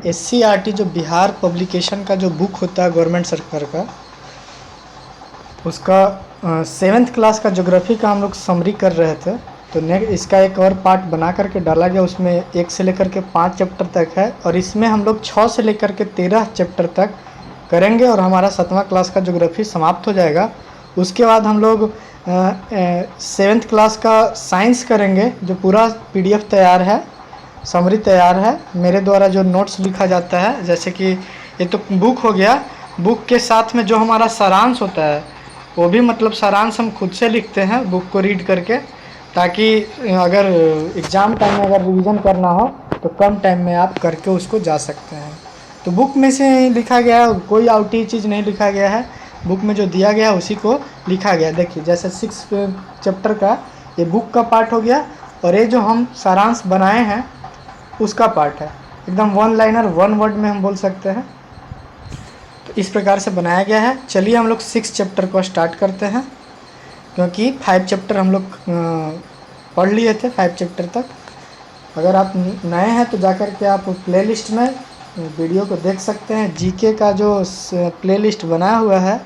SCERT जो Bihar publication का जो बुक होता है गवर्नमेंट सरकार का, उसका 7th क्लास का ज्योग्राफी का हम लोग समरी कर रहे थे। तो इसका एक और पार्ट बना करके डाला गया, उसमें 1 से लेकर के 5 चैप्टर तक है, और इसमें हम लोग 6 से लेकर के 13 चैप्टर तक करेंगे और हमारा 7वां क्लास का ज्योग्राफी समाप्त हो जाएगा। उसके बाद हम लोग 7th क्लास का साइंस करेंगे, जो पूरा PDF तैयार है, समरी तैयार है मेरे द्वारा, जो नोट्स लिखा जाता है। जैसे कि ये तो बुक हो गया, बुक के साथ में जो हमारा सारांश होता है वो भी मतलब सारांश हम खुद से लिखते हैं बुक को रीड करके, ताकि अगर एग्ज़ाम टाइम में अगर रिवीजन करना हो तो कम टाइम में आप करके उसको जा सकते हैं। तो बुक में से लिखा गया है, कोई आउटी चीज़ नहीं लिखा गया है, बुक में जो दिया गया है उसी को लिखा गया। देखिए जैसे 6 चैप्टर का ये बुक का पार्ट हो गया, और ये जो हम सारांश बनाए हैं उसका पार्ट है, एकदम 1 लाइनर 1 वर्ड में हम बोल सकते हैं। तो इस प्रकार से बनाया गया है। चलिए हम लोग 6 चैप्टर को स्टार्ट करते हैं, क्योंकि 5 चैप्टर हम लोग पढ़ लिए थे 5 चैप्टर तक। अगर आप नए हैं तो जाकर के आप प्लेलिस्ट में वीडियो को देख सकते हैं। जीके का जो प्लेलिस्ट बनाया हुआ है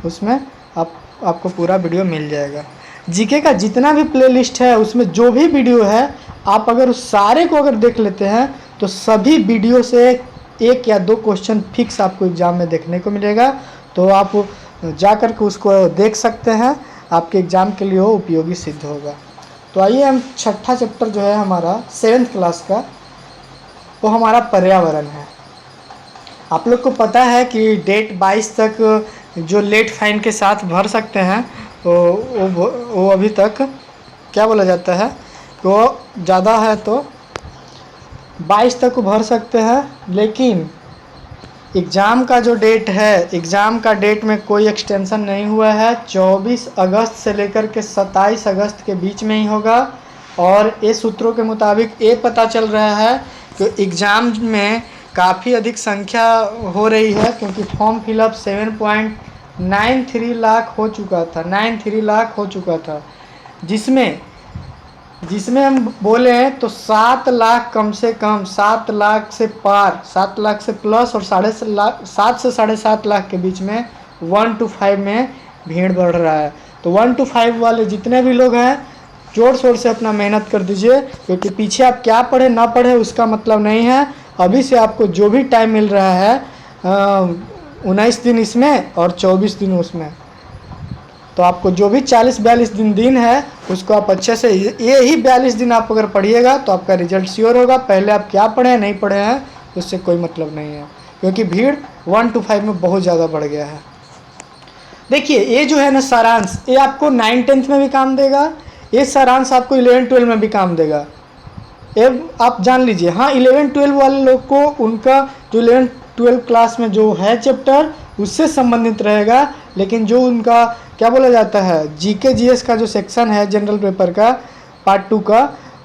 उसमें आपको पूरा वीडियो मिल जाएगा। जीके का जितना भी प्लेलिस्ट है उसमें जो भी वीडियो है, आप अगर उस सारे को अगर देख लेते हैं तो सभी वीडियो से 1 या 2 क्वेश्चन फिक्स आपको एग्ज़ाम में देखने को मिलेगा। तो आप जा कर के उसको देख सकते हैं, आपके एग्ज़ाम के लिए वो उपयोगी सिद्ध होगा। तो आइए हम 6ठा चैप्टर जो है हमारा 7th क्लास का, वो हमारा पर्यावरण है। आप लोग को पता है कि डेट 22 तक जो लेट फाइन के साथ भर सकते हैं, तो वो अभी तक क्या बोला जाता है, तो ज़्यादा है तो 22 तक भर सकते हैं। लेकिन एग्ज़ाम का जो डेट है, एग्ज़ाम का डेट में कोई एक्सटेंशन नहीं हुआ है, 24 अगस्त से लेकर के 27 अगस्त के बीच में ही होगा। और ये सूत्रों के मुताबिक ये पता चल रहा है कि एग्ज़ाम में काफ़ी अधिक संख्या हो रही है, क्योंकि फॉर्म फिलअप 7.93 लाख हो चुका था, 93 लाख हो चुका था, जिसमें हम बोले तो 7 लाख कम से कम, 7 लाख से पार, 7 लाख से प्लस, और 7 से 7.5 लाख के बीच में 1 to 5 में भीड़ बढ़ रहा है। तो 1 to 5 वाले जितने भी लोग हैं, जोर शोर से अपना मेहनत कर दीजिए, क्योंकि पीछे आप क्या पढ़े ना पढ़े उसका मतलब नहीं है। अभी से आपको जो भी टाइम मिल रहा है, 19 दिन इसमें और 24 दिन उसमें, तो आपको जो भी 40-42 दिन है उसको आप अच्छे से, ये ही 42 दिन आप अगर पढ़िएगा तो आपका रिजल्ट श्योर होगा। पहले आप क्या पढ़े हैं नहीं पढ़े हैं उससे कोई मतलब नहीं है, क्योंकि भीड़ 1 to 5 में बहुत ज़्यादा बढ़ गया है। देखिए ये जो है ना सारांश, ये आपको 9-10th में भी काम देगा, ये सारांश आपको 11-12 में भी काम देगा। ये आप जान लीजिए। हाँ, 11-12 वाले लोग को उनका जो 11-12 क्लास में जो है चैप्टर उससे संबंधित रहेगा, लेकिन जो उनका क्या बोला जाता है जीके जीएस का जो सेक्शन है जनरल पेपर का पार्ट 2 का,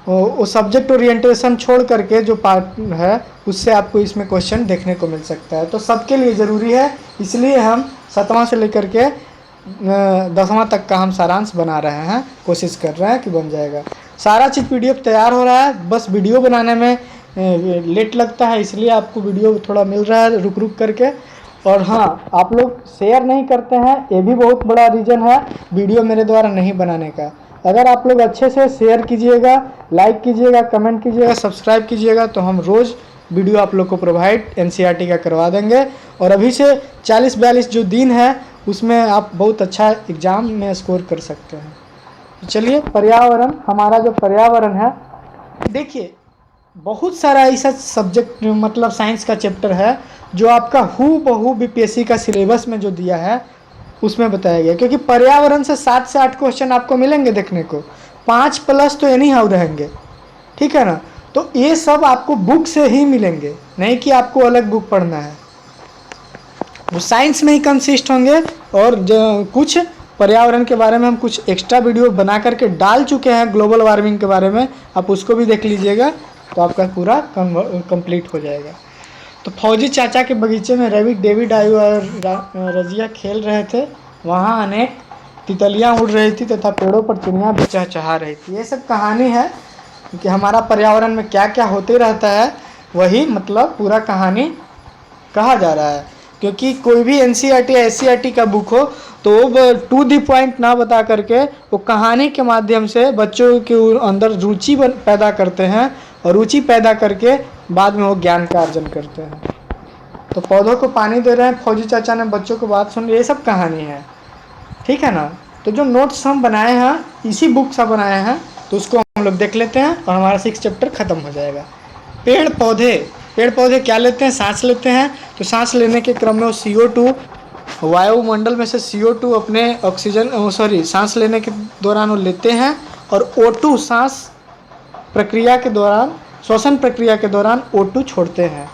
वो सब्जेक्ट ओरिएंटेशन छोड़ करके जो पार्ट है उससे आपको इसमें क्वेश्चन देखने को मिल सकता है। तो सबके लिए ज़रूरी है, इसलिए हम 7वां से लेकर के 10वां तक का हम सारांश बना रहे हैं, कोशिश कर रहे हैं कि बन जाएगा। सारा चीज़ PDF तैयार हो रहा है, बस वीडियो बनाने में लेट लगता है, इसलिए आपको वीडियो थोड़ा मिल रहा है रुक रुक करके। और हाँ, आप लोग शेयर नहीं करते हैं, ये भी बहुत बड़ा रीज़न है वीडियो मेरे द्वारा नहीं बनाने का। अगर आप लोग अच्छे से शेयर कीजिएगा, लाइक कीजिएगा, कमेंट कीजिएगा, सब्सक्राइब कीजिएगा, तो हम रोज़ वीडियो आप लोग को प्रोवाइड NCERT का करवा देंगे। और अभी से 40-42 जो दिन है उसमें आप बहुत अच्छा एग्ज़ाम में स्कोर कर सकते हैं। तो चलिए, पर्यावरण, हमारा जो पर्यावरण है, देखिए बहुत सारा ऐसा सब्जेक्ट मतलब साइंस का चैप्टर है जो आपका हूबहू BPSC का सिलेबस में जो दिया है उसमें बताया गया, क्योंकि पर्यावरण से 7 से 8 क्वेश्चन आपको मिलेंगे देखने को, 5+ तो एनी हाउ रहेंगे, ठीक है ना। तो ये सब आपको बुक से ही मिलेंगे, नहीं कि आपको अलग बुक पढ़ना है, वो साइंस में ही कंसिस्ट होंगे। और कुछ पर्यावरण के बारे में हम कुछ एक्स्ट्रा वीडियो बना करके डाल चुके हैं, ग्लोबल वार्मिंग के बारे में, आप उसको भी देख लीजिएगा तो आपका पूरा कंप्लीट हो जाएगा। तो फौजी चाचा के बगीचे में रवि, डेविड, आयु और रजिया खेल रहे थे। वहाँ अनेक तितलियाँ उड़ रही थी तथा पेड़ों पर चिड़ियाँ भी चहचहा रही थी। ये सब कहानी है कि हमारा पर्यावरण में क्या क्या होते रहता है, वही मतलब पूरा कहानी कहा जा रहा है। क्योंकि कोई भी NCERT या SCERT का बुक हो तो वो टू दी पॉइंट ना बता करके वो कहानी के माध्यम से बच्चों के अंदर रुचि पैदा करते हैं, और रुचि पैदा करके बाद में वो ज्ञान का अर्जन करते हैं। तो पौधों को पानी दे रहे हैं, फौजी चाचा ने बच्चों को बात सुन, ये सब कहानी है, ठीक है ना। तो जो नोट्स हम बनाए हैं इसी बुक से बनाए हैं, तो उसको हम लोग देख लेते हैं और हमारा 6 चैप्टर खत्म हो जाएगा। पेड़ पौधे क्या लेते हैं? सांस लेते हैं। तो सांस लेने के क्रम में वो CO2 वायुमंडल में से CO2 अपने ऑक्सीजन सांस लेने के दौरान वो लेते हैं, और O2 सांस प्रक्रिया के दौरान, श्वसन प्रक्रिया के दौरान O2 छोड़ते हैं,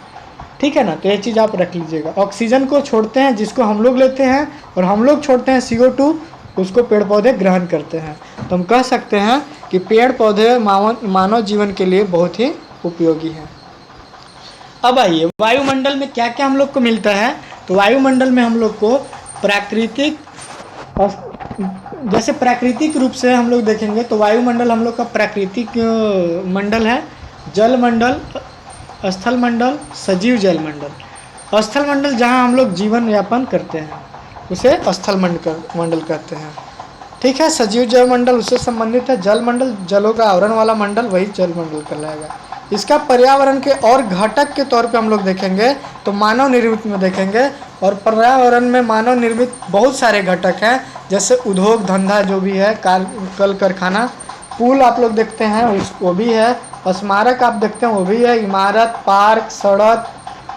ठीक है ना। तो ये चीज़ आप रख लीजिएगा। ऑक्सीजन को छोड़ते हैं जिसको हम लोग लेते हैं, और हम लोग छोड़ते हैं CO2, उसको पेड़ पौधे ग्रहण करते हैं। तो हम कह सकते हैं कि पेड़ पौधे मानव जीवन के लिए बहुत ही उपयोगी हैं। अब आइए, वायुमंडल में क्या क्या हम लोग को मिलता है। तो वायुमंडल में हम लोग को प्राकृतिक, जैसे प्राकृतिक रूप से हम लोग देखेंगे तो वायुमंडल हम लोग का प्राकृतिक मंडल है। जल मंडल, स्थल मंडल, सजीव जल मंडल। स्थल मंडल जहाँ हम लोग जीवन यापन करते हैं उसे स्थल मंडल कहते हैं, ठीक है। सजीव जल मंडल उससे संबंधित है। जल मंडल जलों का आवरण वाला मंडल, वही जल मंडल कहलाएगा। इसका पर्यावरण के और घटक के तौर पे हम लोग देखेंगे तो मानव निर्मित में देखेंगे, और पर्यावरण में मानव निर्मित बहुत सारे घटक हैं, जैसे उद्योग धंधा जो भी है, कल कारखाना, पुल आप लोग देखते हैं वो भी है, स्मारक आप देखते हैं वो भी है, इमारत, पार्क, सड़क,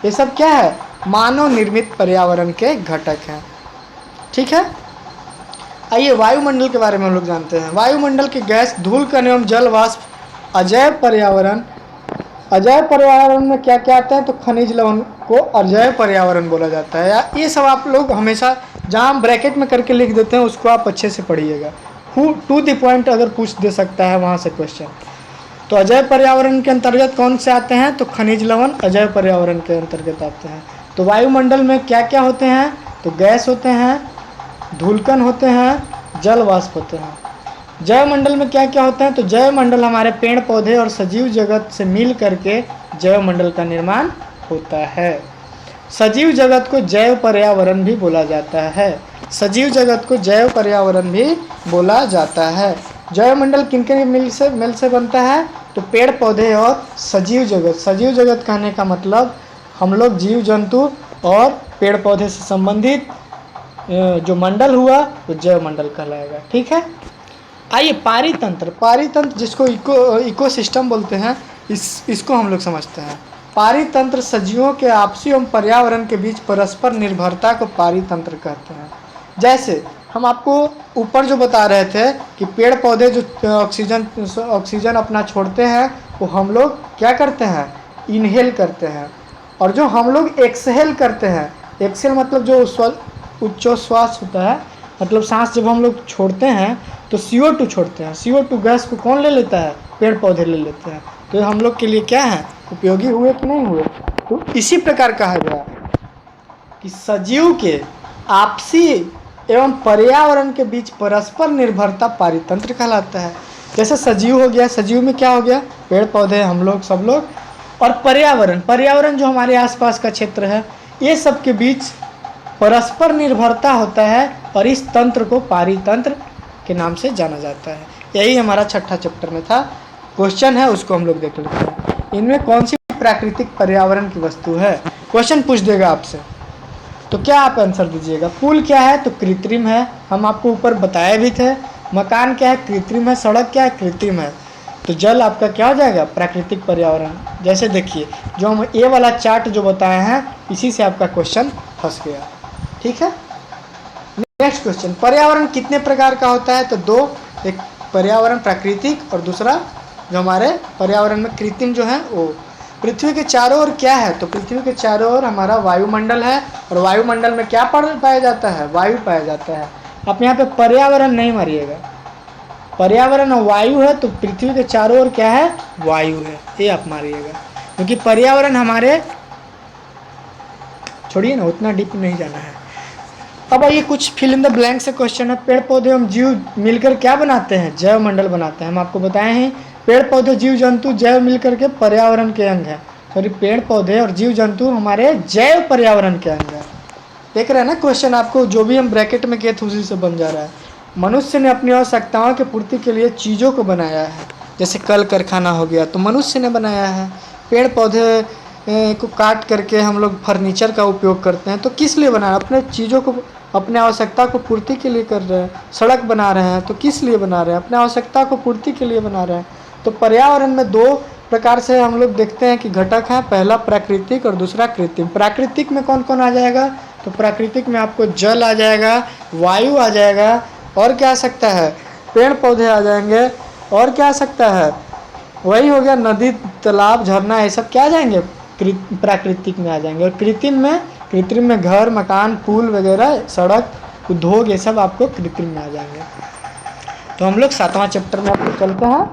ये सब क्या है? मानव निर्मित पर्यावरण के घटक हैं, ठीक है। आइए वायुमंडल के बारे में हम लोग जानते हैं। वायुमंडल की गैस, धूल कण एवं जल वाष्प, अजैव पर्यावरण। अजैव पर्यावरण में क्या क्या आता है? तो खनिज लवण को अजैव पर्यावरण बोला जाता है। या ये सब आप लोग हमेशा जहाँ हम ब्रैकेट में करके लिख देते हैं उसको आप अच्छे से पढ़िएगा। टू द पॉइंट अगर पूछ दे सकता है वहाँ से क्वेश्चन। तो अजैव पर्यावरण के अंतर्गत कौन से आते हैं? तो खनिज लवण अजैव पर्यावरण के अंतर्गत आते हैं। तो वायुमंडल में क्या क्या होते हैं? तो गैस होते हैं, धूलकण होते हैं, जल वाष्प होते हैं। जैव मंडल में क्या क्या होता है? तो जैव मंडल हमारे पेड़ पौधे और सजीव जगत से मिल करके जैव मंडल का निर्माण होता है। सजीव जगत को जैव पर्यावरण भी बोला जाता है। सजीव जगत को जैव पर्यावरण भी बोला जाता है। जैव मंडल किनके मिल से बनता है? तो पेड़ पौधे और सजीव जगत। सजीव जगत कहने का मतलब हम लोग जीव जंतु और पेड़ पौधे से संबंधित जो मंडल हुआ वो जैव मंडल कहलाएगा, ठीक है। आइए पारितंत्र जिसको इकोसिस्टम बोलते हैं, इसको हम लोग समझते हैं। पारितंत्र सजीवों के आपसी एवं पर्यावरण के बीच परस्पर निर्भरता को पारितंत्र कहते हैं। जैसे हम आपको ऊपर जो बता रहे थे कि पेड़ पौधे जो ऑक्सीजन अपना छोड़ते हैं वो हम लोग क्या करते हैं? इनहेल करते हैं। और जो हम लोग एक्सहेल करते हैं, एक्सहेल मतलब जो उच्चोश्वास होता है, मतलब सांस जब हम लोग छोड़ते हैं तो CO2 छोड़ते हैं। CO2 गैस को कौन ले लेता है? पेड़ पौधे ले लेते हैं। तो हम लोग के लिए क्या है? उपयोगी हुए कि नहीं हुए? तो इसी प्रकार कहा गया कि सजीव के आपसी एवं पर्यावरण के बीच परस्पर निर्भरता पारितंत्र कहलाता है। जैसे सजीव हो गया, सजीव में क्या हो गया? पेड़ पौधे, हम लोग, सब लोग, और पर्यावरण जो हमारे आसपास का क्षेत्र है, ये सब के बीच परस्पर निर्भरता होता है, और इस तंत्र को पारितंत्र के नाम से जाना जाता है। यही हमारा छठा चैप्टर में था। क्वेश्चन है उसको हम लोग देख लेते हैं। इनमें कौन सी प्राकृतिक पर्यावरण की वस्तु है? क्वेश्चन पूछ देगा आपसे, तो क्या आप आंसर दीजिएगा? पुल क्या है? तो कृत्रिम है, हम आपको ऊपर बताए भी थे। मकान क्या है? कृत्रिम है। सड़क क्या है? कृत्रिम है। तो जल आपका क्या हो जाएगा? प्राकृतिक पर्यावरण। जैसे देखिए जो हम ये वाला चार्ट जो बताए हैं, इसी से आपका क्वेश्चन फंस गया, ठीक है। नेक्स्ट क्वेश्चन, पर्यावरण कितने प्रकार का होता है? तो दो, एक पर्यावरण प्राकृतिक और दूसरा जो हमारे पर्यावरण में कृत्रिम जो है वो। पृथ्वी के चारों ओर क्या है? तो पृथ्वी के चारों ओर हमारा वायुमंडल है, और वायुमंडल में क्या पाया जाता है? वायु पाया जाता है। आप यहाँ पे पर्यावरण नहीं मारिएगा, पर्यावरण और वायु है, तो पृथ्वी के चारों ओर क्या है? वायु है, ये आप मारिएगा। क्योंकि पर्यावरण हमारे, छोड़िए ना, उतना डीप नहीं जाना है। अब आइए कुछ फिल इन द ब्लैंक से क्वेश्चन है। पेड़ पौधे एवं जीव मिलकर क्या बनाते हैं? जैव मंडल बनाते हैं। हम आपको बताए हैं पेड़ पौधे जीव जंतु जैव मिलकर के पर्यावरण के अंग हैं। सॉरी पेड़ पौधे और जीव जंतु हमारे जैव पर्यावरण के अंदर। देख रहे हैं ना क्वेश्चन, आपको जो भी हम ब्रैकेट में किए थे उसी से बन जा रहा है। मनुष्य ने अपनी आवश्यकताओं की पूर्ति के लिए चीज़ों को बनाया है, जैसे कल कारखाना हो गया तो मनुष्य ने बनाया है। पेड़ पौधे को काट करके हम लोग फर्नीचर का उपयोग करते हैं, तो किस लिए बना रहे हैं? अपने चीज़ों को, अपने आवश्यकता को पूर्ति के लिए कर रहे हैं। सड़क बना रहे हैं तो किस लिए बना रहे हैं? अपने आवश्यकता को पूर्ति के लिए बना रहे हैं। तो पर्यावरण में दो प्रकार से हम लोग देखते हैं कि घटक हैं, पहला प्राकृतिक और दूसरा कृत्रिम। प्राकृतिक में कौन कौन आ जाएगा? तो प्राकृतिक में आपको जल आ जाएगा, वायु आ जाएगा, और क्या आ सकता है? पेड़ पौधे आ जाएंगे, और क्या आ सकता है? वही हो गया नदी, तालाब, झरना, ये सब क्या आ जाएंगे? प्राकृतिक में आ जाएंगे। और कृत्रिम में घर, मकान, पुल वगैरह, सड़क, उद्योग, ये सब आपको कृत्रिम में आ जाएंगे। तो हम लोग 7वां चैप्टर में आपको चलते हैं।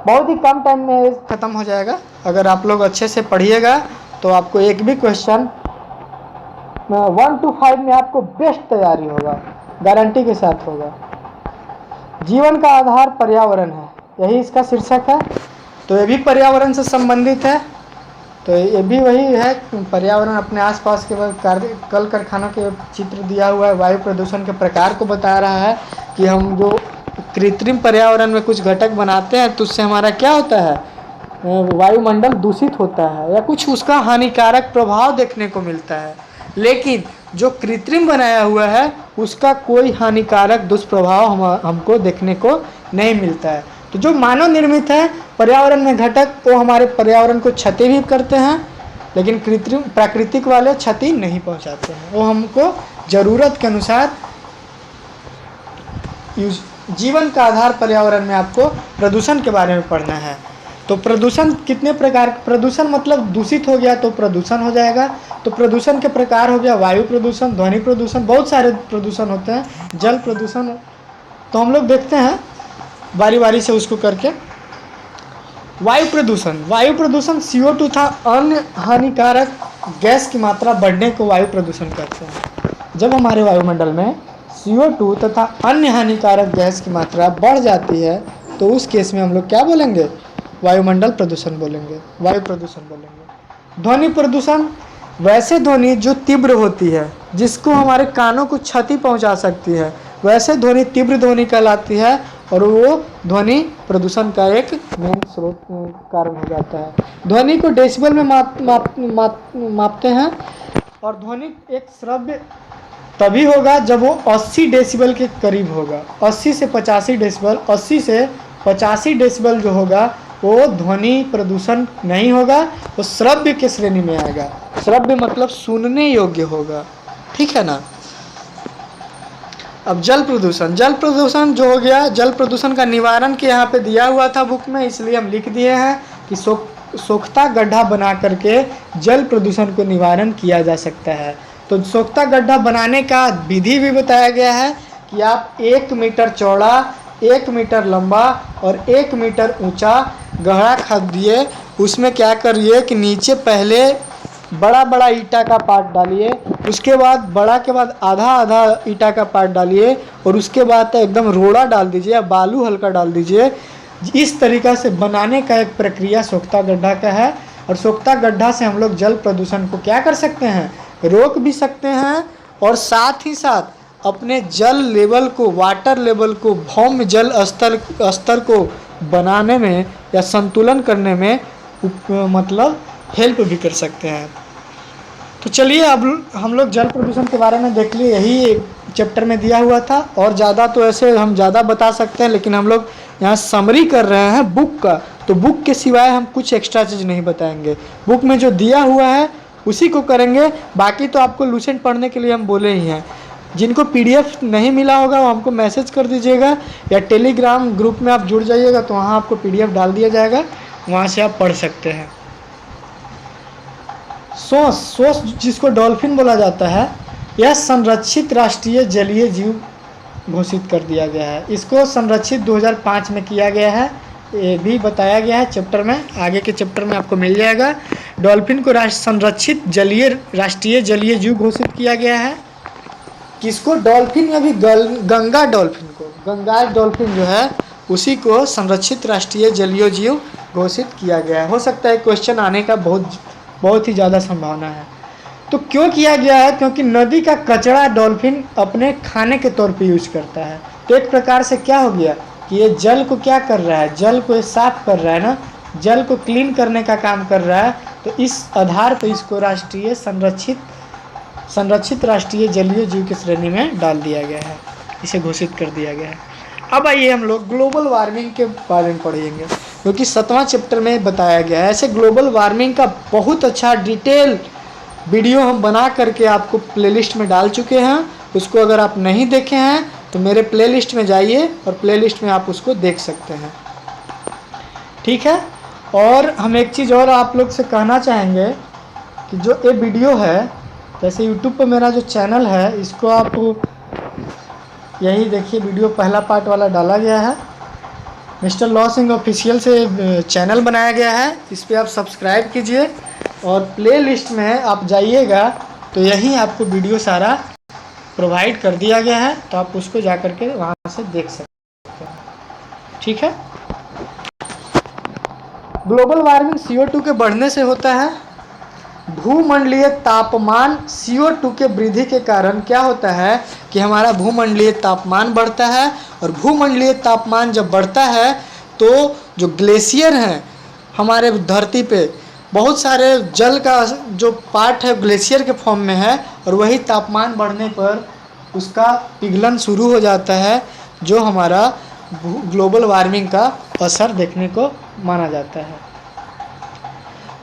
बहुत ही कम टाइम में ख़त्म हो जाएगा। अगर आप लोग अच्छे से पढ़िएगा तो आपको एक भी क्वेश्चन 1 to 5 में आपको बेस्ट तैयारी होगा, गारंटी के साथ होगा। जीवन का आधार पर्यावरण है, यही इसका शीर्षक है। तो ये भी पर्यावरण से संबंधित है। तो ये भी वही है, पर्यावरण अपने आसपास के कल कारखानों के चित्र दिया हुआ है। वायु प्रदूषण के प्रकार को बता रहा है कि हम जो कृत्रिम पर्यावरण में कुछ घटक बनाते हैं तो उससे हमारा क्या होता है? वायुमंडल दूषित होता है या कुछ उसका हानिकारक प्रभाव देखने को मिलता है। लेकिन जो कृत्रिम बनाया हुआ है उसका कोई हानिकारक दुष्प्रभाव हमको देखने को नहीं मिलता है। तो जो मानव निर्मित है पर्यावरण में घटक, वो हमारे पर्यावरण को क्षति भी करते हैं, लेकिन कृत्रिम प्राकृतिक वाले क्षति नहीं पहुंचाते हैं। वो हमको ज़रूरत के अनुसार जीवन का आधार पर्यावरण में आपको प्रदूषण के बारे में पढ़ना है। तो प्रदूषण कितने प्रकार? प्रदूषण मतलब दूषित हो गया तो प्रदूषण हो जाएगा। तो प्रदूषण के प्रकार हो गया वायु प्रदूषण, ध्वनि प्रदूषण, बहुत सारे प्रदूषण होते हैं, जल प्रदूषण। तो हम लोग देखते हैं बारी बारी से उसको करके। वायु प्रदूषण CO2 था, अन्य हानिकारक गैस की मात्रा बढ़ने को वायु प्रदूषण कहते हैं। जब हमारे वायुमंडल में CO2 तथा अन्य हानिकारक गैस की मात्रा बढ़ जाती है तो उस केस में हम लोग क्या बोलेंगे? वायुमंडल प्रदूषण बोलेंगे, वायु प्रदूषण बोलेंगे। ध्वनि प्रदूषण, वैसे ध्वनि जो तीव्र होती है, जिसको हमारे कानों को क्षति पहुंचा सकती है, वैसे ध्वनि तीव्र ध्वनि कहलाती है, और वो ध्वनि प्रदूषण का एक मेन स्रोत कारण हो जाता है। ध्वनि को डेसिबल में मापते हैं, और ध्वनि एक श्रव्य तभी होगा जब वो 80 डेसिबल के करीब होगा। 80 से 85 डेसिबल, 80 से 85 डेसिबल जो होगा वो ध्वनि प्रदूषण नहीं होगा, वो श्रव्य के श्रेणी में आएगा। श्रव्य मतलब सुनने योग्य होगा, ठीक है ना। अब जल प्रदूषण जो हो गया, जल प्रदूषण का निवारण के यहाँ पे दिया हुआ था बुक में, इसलिए हम लिख दिए हैं कि सोख्ता गड्ढा बना करके जल प्रदूषण को निवारण किया जा सकता है। तो सोख्ता गड्ढा बनाने का विधि भी बताया गया है कि आप 1 मीटर चौड़ा, 1 मीटर लंबा और 1 मीटर ऊंचा गहरा खोदिए। उसमें क्या करिए कि नीचे पहले बड़ा बड़ा ईटा का पार्ट डालिए, उसके बाद बड़ा के बाद आधा आधा ईटा का पार्ट डालिए, और उसके बाद एकदम रोड़ा डाल दीजिए या बालू हल्का डाल दीजिए। इस तरीक़ा से बनाने का एक प्रक्रिया सोख्ता गड्ढा का है। और सोख्ता गड्ढा से हम लोग जल प्रदूषण को क्या कर सकते हैं? रोक भी सकते हैं, और साथ ही साथ अपने जल लेवल को, वाटर लेवल को, भौम जल स्तर को बनाने में या संतुलन करने में मतलब हेल्प भी कर सकते हैं। तो चलिए अब हम लोग जल प्रदूषण के बारे में देख लिए, यही चैप्टर में दिया हुआ था। और ज़्यादा तो ऐसे हम ज़्यादा बता सकते हैं, लेकिन हम लोग यहाँ समरी कर रहे हैं बुक का, तो बुक के सिवाय हम कुछ एक्स्ट्रा चीज़ नहीं बताएंगे। बुक में जो दिया हुआ है उसी को करेंगे। बाकी तो आपको लूसेंट पढ़ने के लिए हम बोले ही हैं। जिनको PDF नहीं मिला होगा वो हमको मैसेज कर दीजिएगा, या टेलीग्राम ग्रुप में आप जुड़ जाइएगा तो वहाँ आपको PDF डाल दिया जाएगा, वहाँ से आप पढ़ सकते हैं। सोस जिसको डॉल्फिन बोला जाता है, यह संरक्षित राष्ट्रीय जलीय जीव घोषित कर दिया गया है। इसको संरक्षित 2005 में किया गया है, ये भी बताया गया है चैप्टर में, आगे के चैप्टर में आपको मिल जाएगा। डॉल्फिन को संरक्षित राष्ट्रीय जलीय जीव घोषित किया गया है। किसको? डॉल्फिन या भी गंगा डॉल्फिन को, गंगा डॉल्फिन जो है उसी को संरक्षित राष्ट्रीय जलीय जीव घोषित किया गया है। हो सकता है क्वेश्चन आने का बहुत बहुत ही ज़्यादा संभावना है। तो क्यों किया गया है? क्योंकि नदी का कचरा डॉल्फिन अपने खाने के तौर पे यूज करता है। तो एक प्रकार से क्या हो गया कि ये जल को क्या कर रहा है, जल को ये साफ कर रहा है ना, जल को क्लीन करने का काम कर रहा है। तो इस आधार पर इसको राष्ट्रीय संरक्षित राष्ट्रीय जलीय जीव की श्रेणी में डाल दिया गया है, इसे घोषित कर दिया गया है। अब आइए हम लोग ग्लोबल वार्मिंग के बारे में पढ़ेंगे, क्योंकि 7वां चैप्टर में बताया गया है। ऐसे ग्लोबल वार्मिंग का बहुत अच्छा डिटेल वीडियो हम बना करके आपको प्लेलिस्ट में डाल चुके हैं। उसको अगर आप नहीं देखे हैं तो मेरे प्लेलिस्ट में जाइए और प्लेलिस्ट में आप उसको देख सकते हैं, ठीक है। और हम एक चीज़ और आप लोग से कहना चाहेंगे कि जो ये वीडियो है, जैसे यूट्यूब पर मेरा जो चैनल है, इसको आप यही देखिए, वीडियो पहला पार्ट वाला डाला गया है। मिस्टर लॉ सिंह ऑफिशियल से चैनल बनाया गया है, इस पर आप सब्सक्राइब कीजिए और प्ले लिस्ट में आप जाइएगा तो यहीं आपको वीडियो सारा प्रोवाइड कर दिया गया है, तो आप उसको जा कर के वहाँ से देख सकते हैं, ठीक है। ग्लोबल वार्मिंग CO2 के बढ़ने से होता है। भूमंडलीय तापमान CO2 के वृद्धि के कारण क्या होता है कि हमारा भूमंडलीय तापमान बढ़ता है, और भूमंडलीय तापमान जब बढ़ता है तो जो ग्लेशियर हैं हमारे धरती पे, बहुत सारे जल का जो पार्ट है ग्लेशियर के फॉर्म में है, और वही तापमान बढ़ने पर उसका पिघलन शुरू हो जाता है, जो हमारा ग्लोबल वार्मिंग का असर देखने को माना जाता है।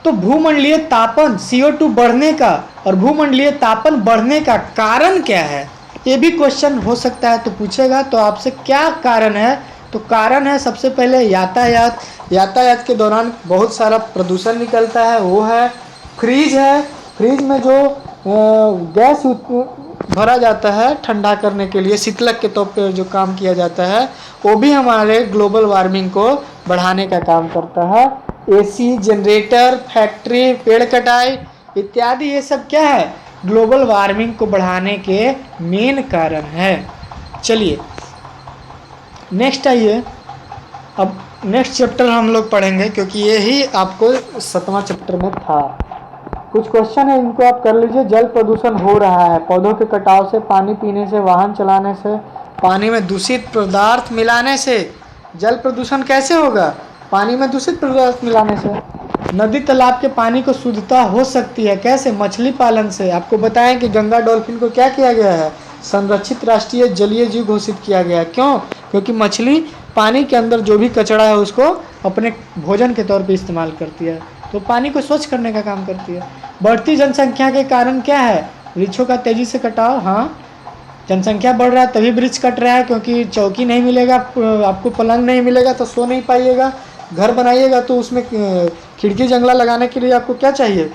तो भूमंडलीय तापन CO2 बढ़ने का और भूमंडलीय तापन बढ़ने का कारण क्या है, ये भी क्वेश्चन हो सकता है। तो पूछेगा तो आपसे क्या कारण है, तो कारण है सबसे पहले यातायात के दौरान बहुत सारा प्रदूषण निकलता है, वो है। फ्रीज है, फ्रीज में जो गैस भरा जाता है ठंडा करने के लिए, शीतलक के तौर पर जो काम किया जाता है, वो भी हमारे ग्लोबल वार्मिंग को बढ़ाने का काम करता है। AC, जनरेटर, फैक्ट्री, पेड़ कटाई इत्यादि, ये सब क्या है, ग्लोबल वार्मिंग को बढ़ाने के मेन कारण है। चलिए नेक्स्ट आइए, अब नेक्स्ट चैप्टर हम लोग पढ़ेंगे, क्योंकि ये ही आपको 7वां चैप्टर में था। कुछ क्वेश्चन है, इनको आप कर लीजिए। जल प्रदूषण हो रहा है पौधों के कटाव से, पानी पीने से, वाहन चलाने से, पानी में दूषित पदार्थ मिलाने से। जल प्रदूषण कैसे होगा? पानी में दूषित पदार्थ मिलाने से। नदी तालाब के पानी को शुद्धता हो सकती है कैसे? मछली पालन से। आपको बताएं कि गंगा डॉल्फिन को क्या किया गया है, संरक्षित राष्ट्रीय जलीय जीव घोषित किया गया है। क्यों? क्योंकि मछली पानी के अंदर जो भी कचरा है उसको अपने भोजन के तौर पे इस्तेमाल करती है, तो पानी को स्वच्छ करने का काम करती है। बढ़ती जनसंख्या के कारण क्या है? वृक्षों का तेजी से कटाव। हाँ, जनसंख्या बढ़ रहा है तभी वृक्ष कट रहा है, क्योंकि चौकी नहीं मिलेगा, आपको पलंग नहीं मिलेगा तो सो नहीं पाइएगा। घर बनाइएगा तो उसमें खिड़की जंगला लगाने के लिए आपको क्या चाहिए?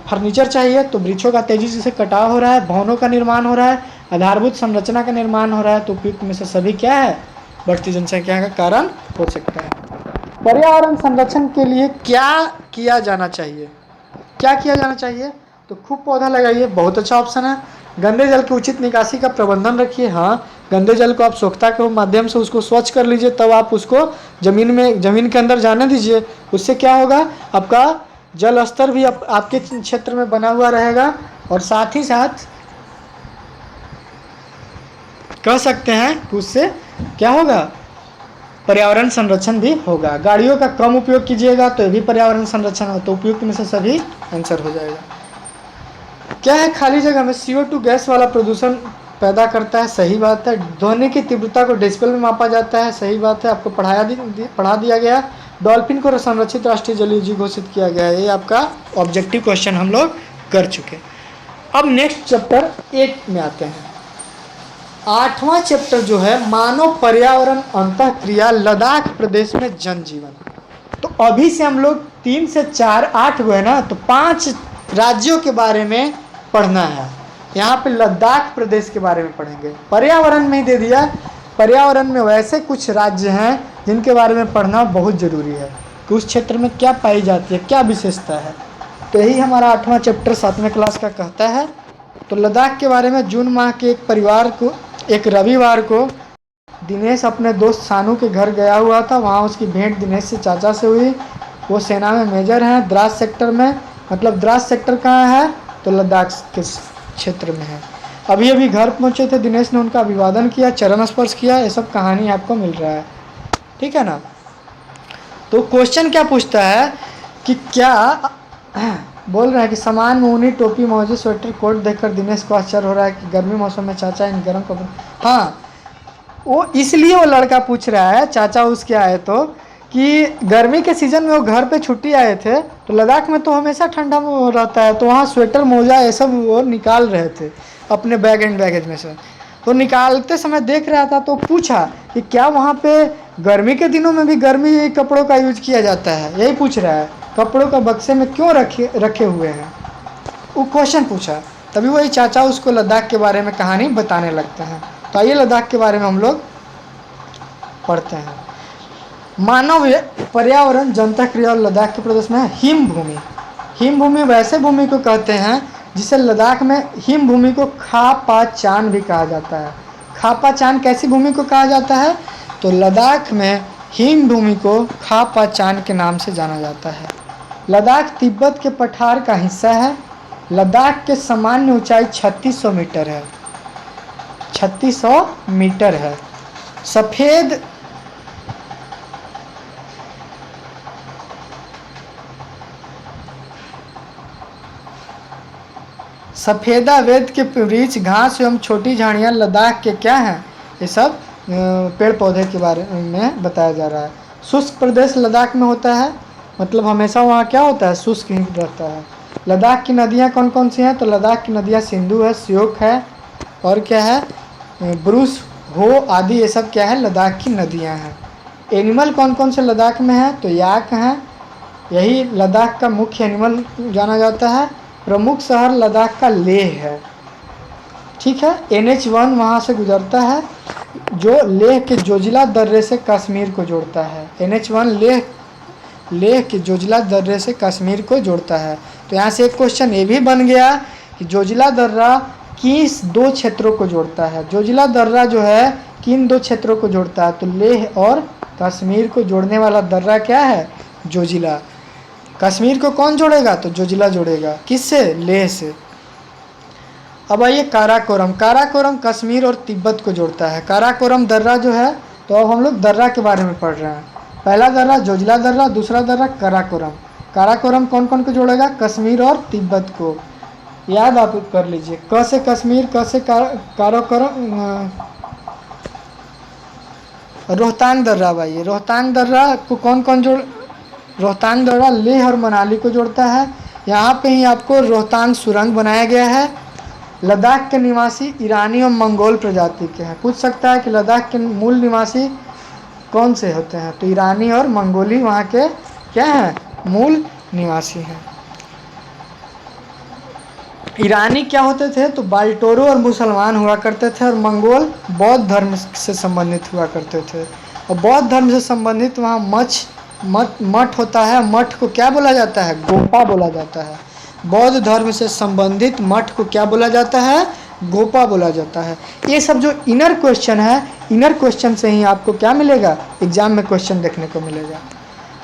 फर्नीचर चाहिए। तो वृक्षों का तेजी से कटाव हो रहा है, भवनों का निर्माण हो रहा है, आधारभूत संरचना का निर्माण हो रहा है। तो उपयुक्त में से सभी क्या है? बढ़ती जनसंख्या का कारण हो सकता है। पर्यावरण संरक्षण के लिए क्या किया जाना चाहिए? क्या किया जाना चाहिए? तो खूब पौधा लगाइए, बहुत अच्छा ऑप्शन है। गंदे जल की उचित निकासी का प्रबंधन रखिए। हाँ, गंदे जल को आप सोखता के माध्यम से उसको स्वच्छ कर लीजिए, तब आप उसको जमीन के अंदर जाने दीजिए। उससे क्या होगा, आपका जल स्तर भी आपके क्षेत्र में बना हुआ रहेगा, और साथ ही साथ कह सकते हैं कि उससे क्या होगा, पर्यावरण संरक्षण भी होगा। गाड़ियों का कम उपयोग कीजिएगा तो ये भी पर्यावरण संरक्षण हो। तो उपयुक्त में से सभी आंसर हो जाएगा। क्या है, खाली जगह में CO2 गैस वाला प्रदूषण पैदा करता है, सही बात है। ध्वनि की तीव्रता को डेसिबल में मापा जाता है, सही बात है, आपको पढ़ा दिया गया। डॉल्फिन को संरक्षित राष्ट्रीय जलीय जीव घोषित किया गया है, ये आपका ऑब्जेक्टिव क्वेश्चन हम लोग कर चुके। अब नेक्स्ट चैप्टर 8 में आते हैं। 8वां चैप्टर जो है, मानव पर्यावरण अंतःक्रिया लद्दाख प्रदेश में जनजीवन। तो अभी से हम लोग 3 से 4 8 हुए ना, तो 5 राज्यों के बारे में पढ़ना है। यहाँ पे लद्दाख प्रदेश के बारे में पढ़ेंगे। पर्यावरण में ही दे दिया, पर्यावरण में वैसे कुछ राज्य हैं जिनके बारे में पढ़ना बहुत ज़रूरी है कि उस क्षेत्र में क्या पाई जाती है, क्या विशेषता है। तो यही हमारा 8वां चैप्टर 7वें क्लास का कहता है। तो लद्दाख के बारे में, जून माह के एक रविवार को दिनेश अपने दोस्त सानू के घर गया हुआ था। वहाँ उसकी भेंट दिनेश से चाचा से हुई। वो सेना में मेजर हैं, द्रास सेक्टर में। मतलब द्रास सेक्टर कहाँ है, तो लद्दाख के क्षेत्र में है। अभी अभी घर पहुँचे थे दिनेश ने, उनका अभिवादन किया, चरण स्पर्श किया, ये सब कहानी आपको मिल रहा है, ठीक है ना। तो क्वेश्चन क्या पूछता है कि क्या बोल रहा है कि सामान में ऊनी टोपी मौजे स्वेटर कोट देखकर दिनेश को आश्चर्य हो रहा है कि गर्मी मौसम में चाचा इन गर्म कपड़े, हाँ वो इसलिए वो लड़का पूछ रहा है, चाचा उसके आए तो, कि गर्मी के सीज़न में वो घर पे छुट्टी आए थे, तो लद्दाख में तो हमेशा ठंडा रहता है, तो वहाँ स्वेटर मोजा ये सब वो निकाल रहे थे अपने बैग एंड बैगेज में से। तो निकालते समय देख रहा था तो पूछा कि क्या वहाँ पे गर्मी के दिनों में भी गर्मी कपड़ों का यूज किया जाता है, यही पूछ रहा है, कपड़ों का बक्से में क्यों रखे हुए हैं, वो क्वेश्चन पूछा। तभी वही चाचा उसको लद्दाख के बारे में कहानी बताने लगते हैं। तो आइए लद्दाख के बारे में हम लोग पढ़ते हैं। मानव पर्यावरण जनता क्रिया और लद्दाख के प्रदेश में हिम भूमि। हिम भूमि वैसे भूमि को कहते हैं जिसे लद्दाख में हिम भूमि को खापा चान भी कहा जाता है। खापा चान कैसी भूमि को कहा जाता है, तो लद्दाख में हिम भूमि को खापा चान के नाम से जाना जाता है। लद्दाख तिब्बत के पठार का हिस्सा है। लद्दाख के सामान्य ऊंचाई 3600 मीटर है, 3600 मीटर है। सफ़ेदा वेद के वृक्ष, घास एवं छोटी झाड़ियाँ लद्दाख के क्या हैं, ये सब पेड़ पौधे के बारे में बताया जा रहा है। शुष्क प्रदेश लद्दाख में होता है, मतलब हमेशा वहाँ क्या होता है, शुष्क ही रहता है। लद्दाख की नदियाँ कौन कौन सी हैं, तो लद्दाख की नदियाँ सिंधु है, श्योक है, और क्या है, ब्रूस हो आदि, ये सब क्या है, लद्दाख की नदियाँ हैं। एनिमल कौन कौन से लद्दाख में हैं, तो याक हैं, यही लद्दाख का मुख्य एनिमल जाना जाता है। प्रमुख शहर लद्दाख का लेह है, ठीक है। NH1 वहाँ से गुजरता है जो लेह के जोजिला दर्रे से कश्मीर को जोड़ता है। NH1 लेह के जोजिला दर्रे से कश्मीर को जोड़ता है। तो यहाँ से एक क्वेश्चन ये भी बन गया कि जोजिला दर्रा किस दो क्षेत्रों को जोड़ता है। जोजिला दर्रा जो है किन दो क्षेत्रों को जोड़ता है, तो लेह और कश्मीर को जोड़ने वाला दर्रा क्या है, जोजिला। कश्मीर को कौन जोड़ेगा, तो जोजिला जोड़ेगा, किससे, लेह से। अब आइए काराकोरम। काराकोरम कश्मीर और तिब्बत को जोड़ता है। काराकोरम दर्रा जो है, तो अब हम लोग दर्रा के बारे में पढ़ रहे हैं। पहला दर्रा जोजिला दर्रा, दूसरा दर्रा काराकोरम। काराकोरम कौन कौन को जोड़ेगा, कश्मीर और तिब्बत को। याद आप कर लीजिए, क से कश्मीर, क से काराकोरम, रोहतांग दर्रा। भाई रोहतांग दर्रा को कौन कौन जोड़, रोहतांग दर्रा लेह और मनाली को जोड़ता है। यहाँ पे ही आपको रोहतांग सुरंग बनाया गया है। लद्दाख के निवासी ईरानी और मंगोल प्रजाति के हैं। पूछ सकता है कि लद्दाख के मूल निवासी कौन से होते हैं, तो ईरानी और मंगोली वहाँ के क्या हैं, मूल निवासी हैं। ईरानी क्या होते थे, तो बाल्टोरो और मुसलमान हुआ करते थे, और मंगोल बौद्ध धर्म से संबंधित हुआ करते थे। और बौद्ध धर्म से संबंधित वहाँ मठ होता है। मठ को क्या बोला जाता है, गोपा बोला जाता है। बौद्ध धर्म से संबंधित मठ को क्या बोला जाता है, गोपा बोला जाता है। ये सब जो इनर क्वेश्चन है, इनर क्वेश्चन से ही आपको क्या मिलेगा, एग्जाम में क्वेश्चन देखने को मिलेगा।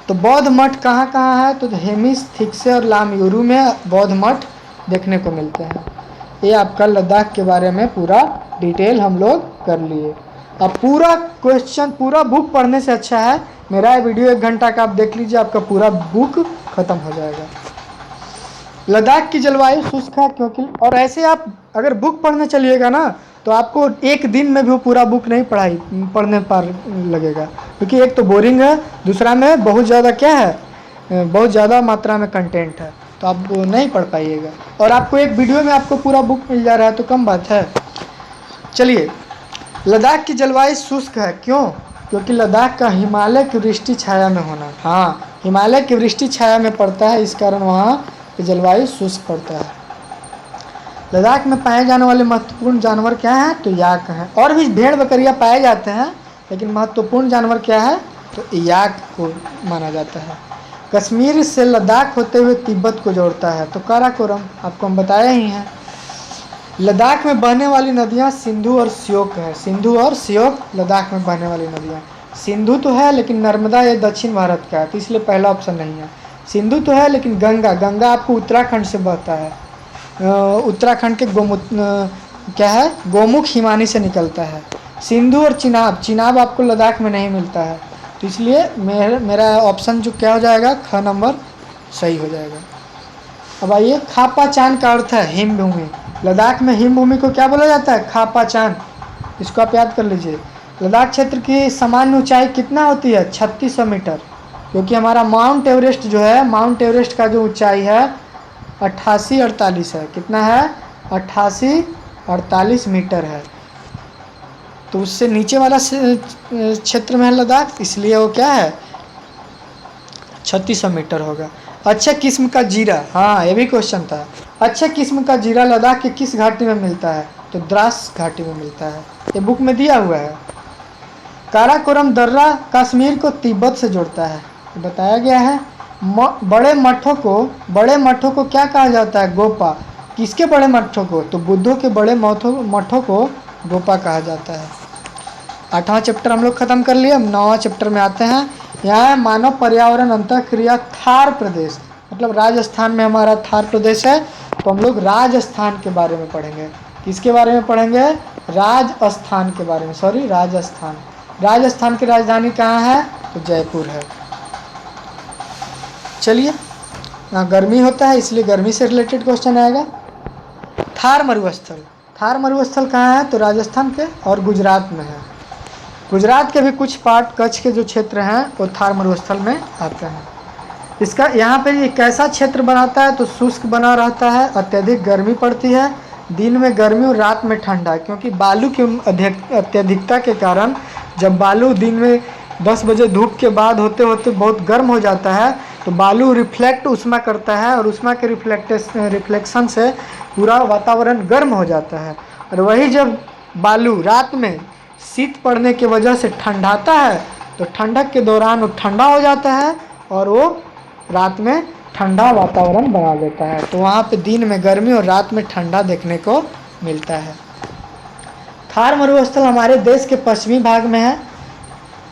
तो बौद्ध मठ कहाँ कहाँ है, तो हेमिस, थिक्से और लामयूरू में बौद्ध मठ देखने को मिलते हैं। ये आपका लद्दाख के बारे में पूरा डिटेल हम लोग कर लिए। अब पूरा क्वेश्चन, पूरा बुक पढ़ने से अच्छा है मेरा ये वीडियो 1 घंटा का आप देख लीजिए, आपका पूरा बुक खत्म हो जाएगा। लद्दाख की जलवायु शुष्क है क्योंकि, और ऐसे आप अगर बुक पढ़ने चलिएगा ना, तो आपको एक दिन में भी वो पूरा बुक नहीं पढ़ने पर लगेगा, क्योंकि एक तो बोरिंग है, दूसरा में बहुत ज़्यादा क्या है, बहुत ज़्यादा मात्रा में कंटेंट है, तो आप वो नहीं पढ़ पाइएगा। और आपको एक वीडियो में आपको पूरा बुक मिल जा रहा है, तो कम बात है। चलिए, लद्दाख की जलवायु शुष्क है, क्यों, क्योंकि लद्दाख का हिमालय की वृष्टि छाया में होना, हाँ हिमालय की वृष्टि छाया में पड़ता है, इस कारण वहाँ की जलवायु शुष्क पड़ता है। लद्दाख में पाए जाने वाले महत्वपूर्ण जानवर क्या हैं, तो याक हैं। और भी भेड़ बकरियाँ पाए जाते हैं, लेकिन महत्वपूर्ण जानवर क्या है, तो याक को माना जाता है। कश्मीर से लद्दाख होते हुए तिब्बत को जोड़ता है, तो काराकोरम आपको हम बताए ही हैं। लद्दाख में बहने वाली नदियाँ सिंधु और श्योक है। सिंधु और श्योक लद्दाख में बहने वाली नदियाँ। सिंधु तो है, लेकिन नर्मदा ये दक्षिण भारत का है, तो इसलिए पहला ऑप्शन नहीं है। सिंधु तो है लेकिन गंगा, गंगा आपको उत्तराखंड से बहता है। उत्तराखंड के क्या है, गोमुख हिमानी से निकलता है। सिंधु और चिनाब, चिनाब आपको लद्दाख में नहीं मिलता है, तो इसलिए मेरा ऑप्शन जो क्या हो जाएगा, ख नंबर सही हो जाएगा। अब आइए, खापाचान का अर्थ है हिमभूमि। लद्दाख में हिमभूमि को क्या बोला जाता है, खापाचान। इसको आप याद कर लीजिए। लद्दाख क्षेत्र की सामान्य ऊंचाई कितना होती है, 3600 मीटर, क्योंकि हमारा माउंट एवरेस्ट जो है, माउंट एवरेस्ट का जो ऊंचाई है 8848 है। कितना है, 8848 मीटर है। तो उससे नीचे वाला क्षेत्र में है लद्दाख, इसलिए वो क्या है, 3600 मीटर होगा। अच्छे किस्म का जीरा, हाँ ये भी क्वेश्चन था। अच्छे किस्म का जीरा लद्दाख के किस घाटी में मिलता है, तो द्रास घाटी में मिलता है, ये बुक में दिया हुआ है। काराकोरम दर्रा कश्मीर को तिब्बत से जोड़ता है, बताया गया है। बड़े मठों को क्या कहा जाता है, गोपा। किसके बड़े मठों को, तो बुद्धों के बड़े मठों को गोपा कहा जाता है। 8वां चैप्टर हम लोग खत्म कर लिए। अब 9वां चैप्टर में आते हैं। यहाँ है मानव पर्यावरण अंतःक्रिया थार प्रदेश, मतलब राजस्थान में हमारा थार प्रदेश है, तो हम लोग राजस्थान के बारे में पढ़ेंगे। किसके बारे में पढ़ेंगे, राजस्थान के बारे में, सॉरी राजस्थान। राजस्थान की राजधानी कहाँ है, तो जयपुर है। चलिए, यहाँ गर्मी होता है इसलिए गर्मी से रिलेटेड क्वेश्चन आएगा। थार मरुस्थल, थार मरुस्थल कहाँ है, तो राजस्थान के और गुजरात में है। गुजरात के भी कुछ पार्ट, कच्छ के जो क्षेत्र हैं वो थार मरुस्थल में आते हैं। इसका यहाँ पे ये कैसा क्षेत्र बनाता है, तो शुष्क बना रहता है, अत्यधिक गर्मी पड़ती है, दिन में गर्मी और रात में ठंडा, क्योंकि बालू की अत्यधिकता के कारण जब बालू दिन में 10 बजे धूप के बाद होते होते बहुत गर्म हो जाता है, तो बालू रिफ्लेक्ट ऊष्मा करता है और ऊष्मा के रिफ्लेक्शन से पूरा वातावरण गर्म हो जाता है। और वही जब बालू रात में शीत पड़ने की वजह से ठंडाता है, तो ठंडक के दौरान वो ठंडा हो जाता है और वो रात में ठंडा वातावरण बना देता है। तो वहाँ पे दिन में गर्मी और रात में ठंडा देखने को मिलता है। थार मरुस्थल हमारे देश के पश्चिमी भाग में है।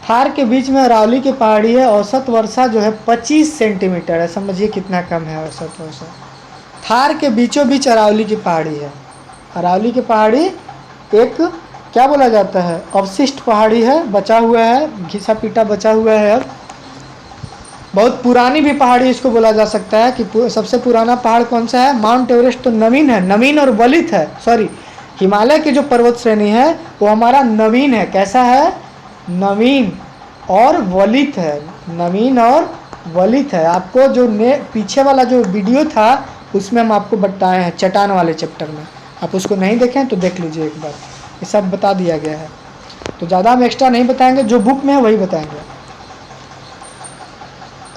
थार के बीच में अरावली की पहाड़ी है। औसत वर्षा जो है 25 सेंटीमीटर है, समझिए कितना कम है औसत वर्षा। थार के बीचों बीच अरावली की पहाड़ी है। अरावली की पहाड़ी एक क्या बोला जाता है, अवशिष्ट पहाड़ी है, बचा हुआ है, घिसा पीटा बचा हुआ है। अब बहुत पुरानी भी पहाड़ी इसको बोला जा सकता है कि सबसे पुराना पहाड़ कौन सा है, माउंट एवरेस्ट तो नवीन है, नवीन और वलित है, सॉरी हिमालय की जो पर्वत श्रेणी है वो हमारा नवीन है। कैसा है, नवीन और वलित है, नवीन और वलित है। आपको जो पीछे वाला जो वीडियो था उसमें हम आपको बताए हैं चट्टान वाले चैप्टर में, आप उसको नहीं देखें तो देख लीजिए एक बार, ये सब बता दिया गया है। तो ज़्यादा हम एक्स्ट्रा नहीं बताएंगे, जो बुक में है वही बताएंगे।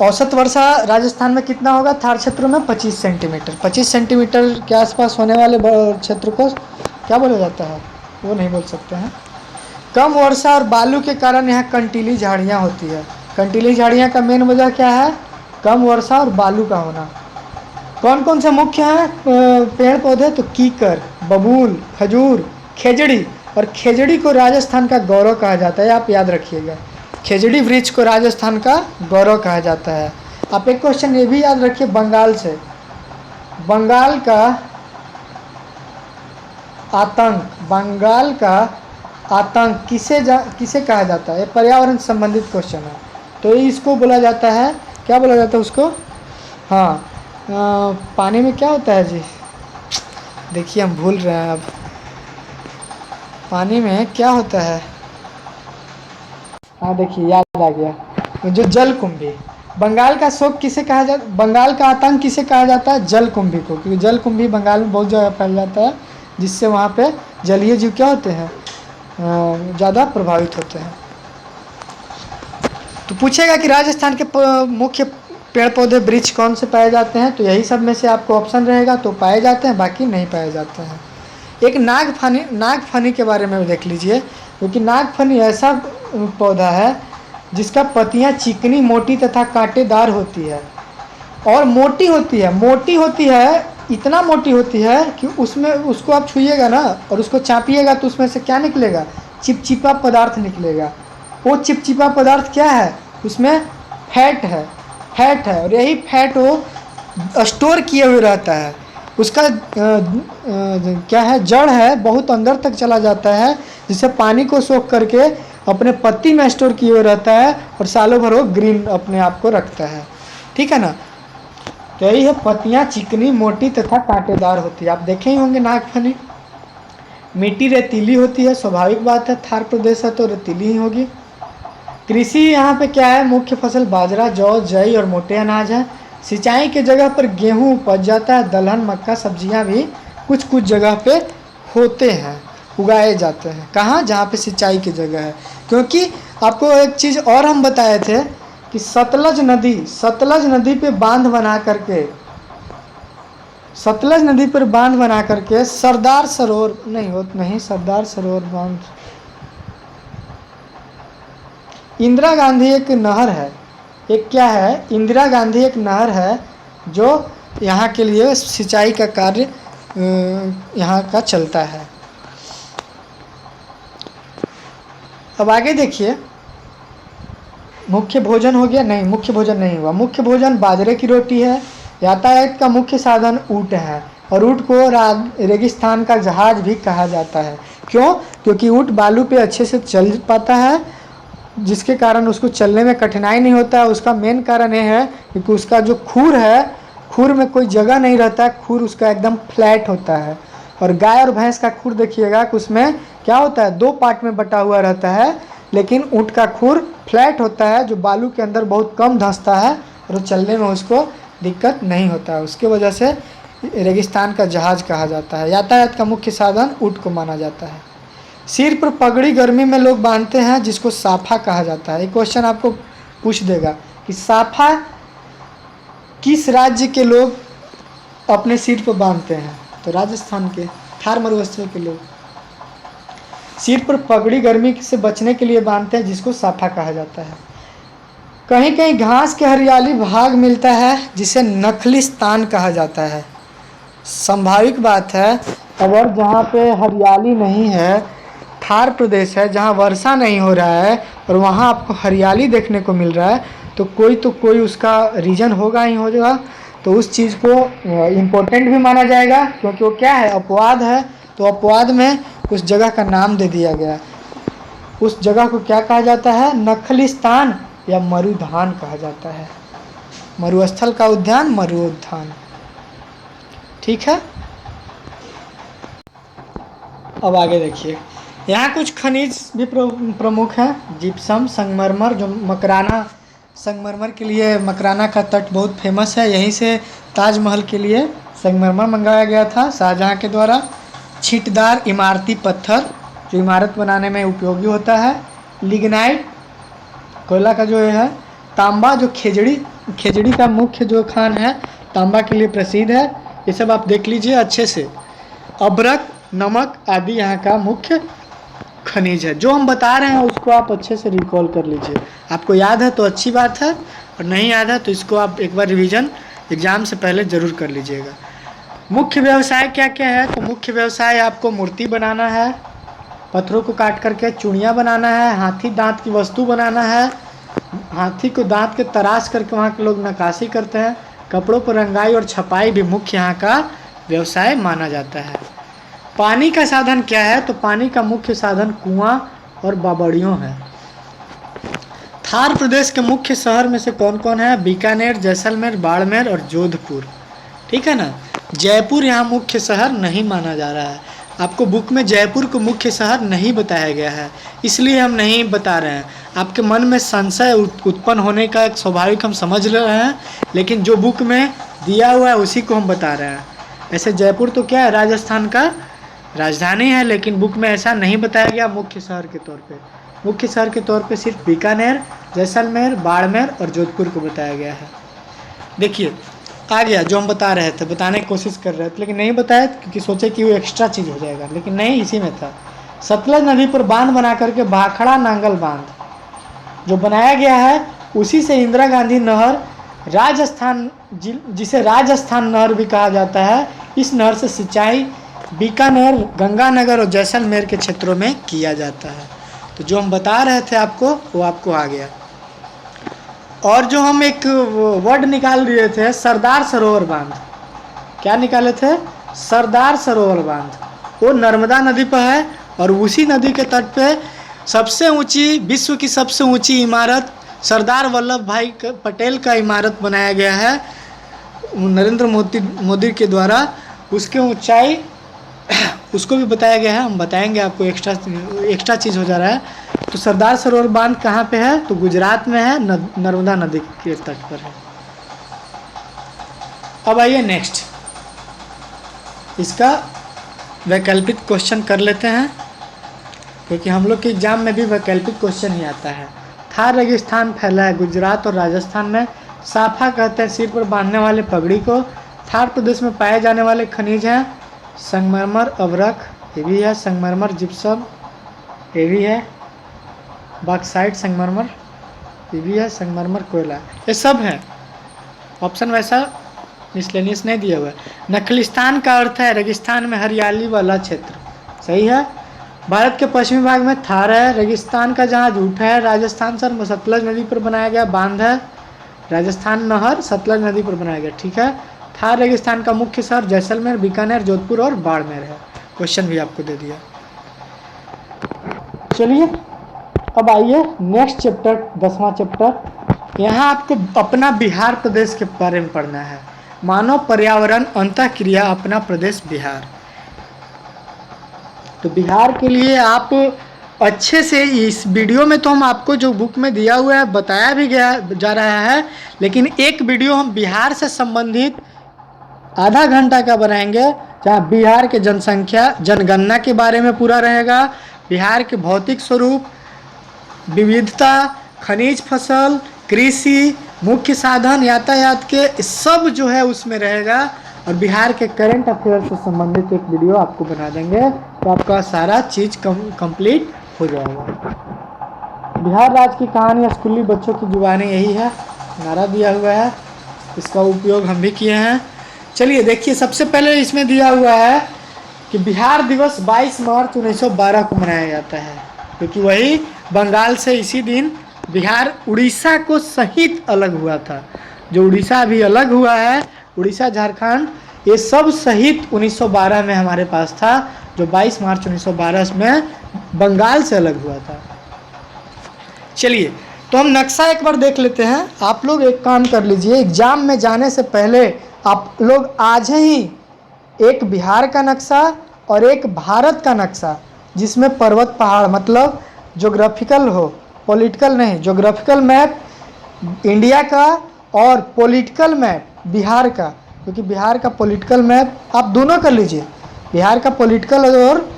औसत वर्षा राजस्थान में कितना होगा, थार क्षेत्र में 25 सेंटीमीटर। 25 सेंटीमीटर के आसपास होने वाले क्षेत्र को क्या बोला जाता है, वो नहीं बोल सकते हैं। कम वर्षा और बालू के कारण यहाँ कंटीली झाड़ियाँ होती है। कंटीली झाड़ियाँ का मेन वजह क्या है, कम वर्षा और बालू का होना। कौन कौन से मुख्य हैं पेड़ पौधे, तो कीकर, बबूल, खजूर, खेजड़ी। और खेजड़ी को राजस्थान का गौरव कहा जाता है, आप याद रखिएगा, खेजड़ी वृक्ष को राजस्थान का गौरव कहा जाता है। आप एक क्वेश्चन ये भी याद रखिए बंगाल से, बंगाल का आतंक, बंगाल का आतंक किसे कहा जाता है, ये पर्यावरण संबंधित क्वेश्चन है। तो इसको बोला जाता है, क्या बोला जाता है उसको, हाँ पानी में क्या होता है जी, देखिए हम भूल रहे हैं अब, पानी में क्या होता है, हाँ देखिए याद आ गया, जो जलकुंभी। बंगाल का शोक किसे कहा जाता, बंगाल का आतंक किसे कहा जाता है, जलकुंभी को, क्योंकि जलकुंभी बंगाल में बहुत जगह फैल जाता है, जिससे वहाँ पे जलीय जीव क्या होते हैं, ज़्यादा प्रभावित होते हैं। तो पूछेगा कि राजस्थान के मुख्य पेड़ पौधे वृक्ष कौन से पाए जाते हैं, तो यही सब में से आपको ऑप्शन रहेगा, तो पाए जाते हैं, बाकी नहीं पाए जाते हैं। एक नागफनी के बारे में देख लीजिए, क्योंकि नागफनी ऐसा पौधा है जिसका पत्तियां चिकनी, मोटी तथा कांटेदार होती है और मोटी होती है, इतना मोटी होती है कि उसमें उसको आप छुइएगा ना और उसको चापिएगा तो उसमें से क्या निकलेगा, चिपचिपा पदार्थ निकलेगा। वो चिपचिपा पदार्थ क्या है, उसमें फैट है। फैट है, और यही फैट वो स्टोर किए हुए रहता है। उसका क्या है, जड़ है, बहुत अंदर तक चला जाता है, जिससे पानी को सोख करके अपने पत्ती में स्टोर किए हुए रहता है, और सालों भर वो ग्रीन अपने आप को रखता है। ठीक है ना। तो यही है, पत्तियाँ चिकनी, मोटी तथा कांटेदार होती है। आप देखे ही होंगे नागफनी। मिट्टी रेतीली होती है, स्वाभाविक बात है, थार प्रदेश है तो रेतीली ही होगी। कृषि यहाँ पे क्या है, मुख्य फसल बाजरा, जौ, जई और मोटे अनाज है। सिंचाई के जगह पर गेहूँ उपज जाता है, दलहन, मक्का, सब्जियाँ भी कुछ कुछ जगह पे होते हैं, उगाए जाते हैं। कहाँ, जहाँ पे सिंचाई की जगह है। क्योंकि आपको एक चीज़ और हम बताए थे कि सतलज नदी पे बांध बना करके, सतलज नदी पर बांध बना करके सरदार सरोवर नहीं सरदार सरोवर बांध, इंदिरा गांधी एक नहर है, एक क्या है, इंदिरा गांधी एक नहर है जो यहाँ के लिए सिंचाई का कार्य यहाँ का चलता है। अब आगे देखिए, मुख्य भोजन हो गया, नहीं मुख्य भोजन नहीं हुआ। मुख्य भोजन बाजरे की रोटी है। यातायात का मुख्य साधन ऊँट है, और ऊँट को रेगिस्तान का जहाज भी कहा जाता है। क्यों? क्योंकि ऊँट बालू पे अच्छे से चल पाता है, जिसके कारण उसको चलने में कठिनाई नहीं होता है। उसका मेन कारण ये है क्योंकि उसका जो खुर है, खुर में कोई जगह नहीं रहता है, खुर उसका एकदम फ्लैट होता है। और गाय और भैंस का खुर देखिएगा कि उसमें क्या होता है, 2 पार्ट में बटा हुआ रहता है, लेकिन ऊँट का खुर फ्लैट होता है, जो बालू के अंदर बहुत कम धंसता है, और चलने में उसको दिक्कत नहीं होता है। उसके वजह से रेगिस्तान का जहाज कहा जाता है। यातायात का मुख्य साधन ऊँट को माना जाता है। सिर पर पगड़ी गर्मी में लोग बांधते हैं, जिसको साफा कहा जाता है। एक क्वेश्चन आपको पूछ देगा कि साफा किस राज्य के लोग अपने सिर पर बांधते हैं, तो राजस्थान के थार मरुस्थल के लोग सिर पर पगड़ी गर्मी से बचने के लिए बांधते हैं, जिसको साफा कहा जाता है। कहीं कहीं घास के हरियाली भाग मिलता है, जिसे नखलिस्तान कहा जाता है। संभाविक बात है, अगर जहाँ पे हरियाली नहीं है, थार प्रदेश है जहाँ वर्षा नहीं हो रहा है, और वहाँ आपको हरियाली देखने को मिल रहा है, तो कोई उसका रीज़न होगा ही होगा। तो उस चीज़ को इम्पोर्टेंट भी माना जाएगा, क्योंकि वो क्या है, अपवाद है। तो अपवाद में उस जगह का नाम दे दिया गया। उस जगह को क्या कहा जाता है, नखलिस्तान या मरुधान कहा जाता है। मरुस्थल का उद्यान मरुद्यान। ठीक है। अब आगे देखिए, यहाँ कुछ खनिज भी प्रमुख हैं। जिप्सम, संगमरमर, जो मकराना, संगमरमर के लिए मकराना का तट बहुत फेमस है। यहीं से ताजमहल के लिए संगमरमर मंगाया गया था शाहजहाँ के द्वारा। छींटदार इमारती पत्थर, जो इमारत बनाने में उपयोगी होता है। लिग्नाइट, कोयला का जो है। तांबा, जो खेजड़ी का मुख्य जो खान है, तांबा के लिए प्रसिद्ध है। ये सब आप देख लीजिए अच्छे से। अभ्रक, नमक आदि यहाँ का मुख्य खनिज है। जो हम बता रहे हैं उसको आप अच्छे से रिकॉल कर लीजिए। आपको याद है तो अच्छी बात है, और नहीं याद है तो इसको आप एक बार रिवीजन एग्जाम से पहले ज़रूर कर लीजिएगा। मुख्य व्यवसाय क्या क्या है, तो मुख्य व्यवसाय आपको मूर्ति बनाना है, पत्थरों को काट करके चूड़ियाँ बनाना है, हाथी दांत की वस्तु बनाना है, हाथी को दांत के तराश करके वहाँ के लोग नक्काशी करते हैं। कपड़ों पर रंगाई और छपाई भी मुख्य यहाँ का व्यवसाय माना जाता है। पानी का साधन क्या है, तो पानी का मुख्य साधन कुआं और बावड़ियों है। थार प्रदेश के मुख्य शहर में से कौन कौन है, बीकानेर, जैसलमेर, बाड़मेर और जोधपुर। ठीक है ना। जयपुर यहाँ मुख्य शहर नहीं माना जा रहा है। आपको बुक में जयपुर को मुख्य शहर नहीं बताया गया है, इसलिए हम नहीं बता रहे हैं। आपके मन में संशय उत्पन्न होने का एक स्वाभाविक हम समझ रहे हैं, लेकिन जो बुक में दिया हुआ है उसी को हम बता रहे हैं। ऐसे जयपुर तो क्या है, राजस्थान का राजधानी है, लेकिन बुक में ऐसा नहीं बताया गया मुख्य शहर के तौर पे। मुख्य शहर के तौर पे सिर्फ बीकानेर, जैसलमेर, बाड़मेर और जोधपुर को बताया गया है। देखिए आ गया जो हम बता रहे थे, बताने की कोशिश कर रहे थे, लेकिन नहीं बताया क्योंकि सोचे कि वो एक्स्ट्रा चीज़ हो जाएगा, लेकिन नहीं, इसी में था। सतलज नदी पर बांध बना करके भाखड़ा नांगल बांध जो बनाया गया है, उसी से इंदिरा गांधी नहर, राजस्थान जिसे राजस्थान नहर भी कहा जाता है, इस नहर से सिंचाई बीकानेर, गंगानगर और जैसलमेर के क्षेत्रों में किया जाता है। तो जो हम बता रहे थे आपको, वो आपको आ गया। और जो हम एक वर्ड निकाल दिए थे सरदार सरोवर बांध, क्या निकाले थे? सरदार सरोवर बांध, वो नर्मदा नदी पर है और उसी नदी के तट पे सबसे ऊंची, विश्व की सबसे ऊंची इमारत सरदार वल्लभ भाई पटेल का इमारत बनाया गया है नरेंद्र मोदी के द्वारा। उसकी ऊंचाई उसको भी बताया गया है, हम बताएंगे आपको, एक्स्ट्रा चीज़ हो जा रहा है। तो सरदार सरोवर बांध कहाँ पे है? तो गुजरात में है, नर्मदा नदी के तट पर है। अब आइए नेक्स्ट, इसका वैकल्पिक क्वेश्चन कर लेते हैं, क्योंकि हम लोग के एग्जाम में भी वैकल्पिक क्वेश्चन ही आता है। थार रेगिस्तान फैला है गुजरात और राजस्थान में। साफा कहते हैं सिर पर बांधने वाले पगड़ी को। थार प्रदेश में पाए जाने वाले खनिज हैं संगमरमर, अभ्रक, ये भी है, संगमरमर, जिप्सम, ये भी है, बॉक्साइट, संगमरमर, ये भी है, संगमरमर, कोयला, ये सब है। ऑप्शन वैसा मिसलेनियस नहीं दिया हुआ है। नखलिस्तान का अर्थ है रेगिस्तान में हरियाली वाला क्षेत्र, सही है। भारत के पश्चिमी भाग में थार है, रेगिस्तान का जहाँ झूठ है। राजस्थान सर सतलज नदी पर बनाया गया बांध है, राजस्थान नहर सतलज नदी पर बनाया गया, ठीक है। थार रेगिस्तान का मुख्य शहर जैसलमेर, बीकानेर, जोधपुर और बाड़मेर है। क्वेश्चन भी आपको दे दिया। चलिए अब आइए नेक्स्ट चैप्टर, 10वां चैप्टर। यहाँ आपको अपना बिहार प्रदेश के बारे में पढ़ना है। मानव पर्यावरण अंतःक्रिया अपना प्रदेश बिहार। तो बिहार के लिए आप अच्छे से, इस वीडियो में तो हम आपको जो बुक में दिया हुआ है बताया भी गया जा रहा है, लेकिन एक वीडियो हम बिहार से संबंधित आधा घंटा का बनाएंगे, जहाँ बिहार के जनसंख्या, जनगणना के बारे में पूरा रहेगा, बिहार के भौतिक स्वरूप, विविधता, खनिज फसल, कृषि, मुख्य साधन, यातायात के सब जो है उसमें रहेगा, और बिहार के करंट अफेयर से संबंधित एक वीडियो आपको बना देंगे, तो आपका सारा चीज़ कंप्लीट हो जाएगा। बिहार राज्य की कहानी स्कूली बच्चों की जुबानी, यही है, नारा दिया हुआ है, इसका उपयोग हम भी किए हैं। चलिए देखिए, सबसे पहले इसमें दिया हुआ है कि बिहार दिवस 22 मार्च 1912 को मनाया जाता है, क्योंकि वही बंगाल से इसी दिन बिहार उड़ीसा को सहित अलग हुआ था। जो उड़ीसा अभी अलग हुआ है, उड़ीसा, झारखंड, ये सब सहित 1912 में हमारे पास था, जो 22 मार्च 1912 में बंगाल से अलग हुआ था। चलिए तो हम नक्शा एक बार देख लेते हैं। आप लोग एक काम कर लीजिए, एग्जाम में जाने से पहले आप लोग आज ही एक बिहार का नक्शा और एक भारत का नक्शा, जिसमें पर्वत पहाड़, मतलब ज्योग्राफिकल हो, पॉलिटिकल नहीं, ज्योग्राफिकल मैप इंडिया का और पॉलिटिकल मैप बिहार का, क्योंकि बिहार का पॉलिटिकल मैप आप दोनों कर लीजिए, बिहार का पॉलिटिकल और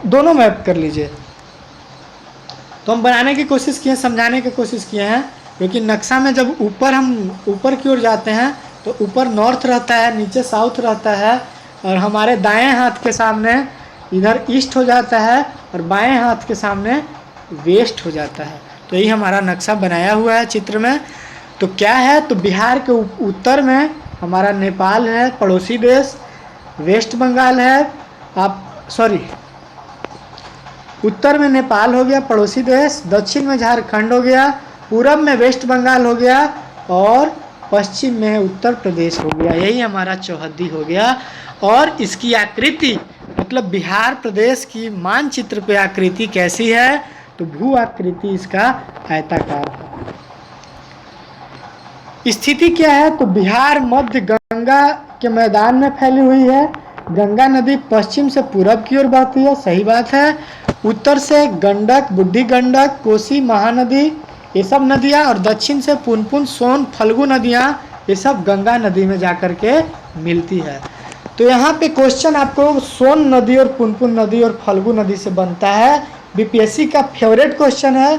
दोनों मैप कर लीजिए। तो हम बनाने की कोशिश किए, समझाने की कोशिश किए हैं, क्योंकि नक्शा में जब हम ऊपर की ओर जाते हैं तो ऊपर नॉर्थ रहता है, नीचे साउथ रहता है, और हमारे दाएं हाथ के सामने इधर ईस्ट हो जाता है और बाएं हाथ के सामने वेस्ट हो जाता है। तो यही हमारा नक्शा बनाया हुआ है चित्र में। तो क्या है, तो बिहार के उत्तर में हमारा नेपाल है, पड़ोसी देश, वेस्ट बंगाल है, उत्तर में नेपाल हो गया, पड़ोसी देश, दक्षिण में झारखंड हो गया, पूरब में वेस्ट बंगाल हो गया, और पश्चिम में उत्तर प्रदेश हो गया। यही हमारा चौहद्दी हो गया। और इसकी आकृति, मतलब बिहार प्रदेश की मानचित्र पे आकृति कैसी है, तो भू आकृति इसका आयताकार है। स्थिति क्या है, तो बिहार मध्य गंगा के मैदान में फैली हुई है। गंगा नदी पश्चिम से पूरब की ओर बहती है, सही बात है। उत्तर से गंडक, बुढ़ी गंडक, कोसी, महानदी, ये सब नदियाँ, और दक्षिण से पुनपुन, सोन, फल्गु नदियाँ, ये सब गंगा नदी में जाकर के मिलती है। तो यहाँ पे क्वेश्चन आपको सोन नदी और पुनपुन नदी और फल्गु नदी से बनता है। बीपीएससी का फेवरेट क्वेश्चन है।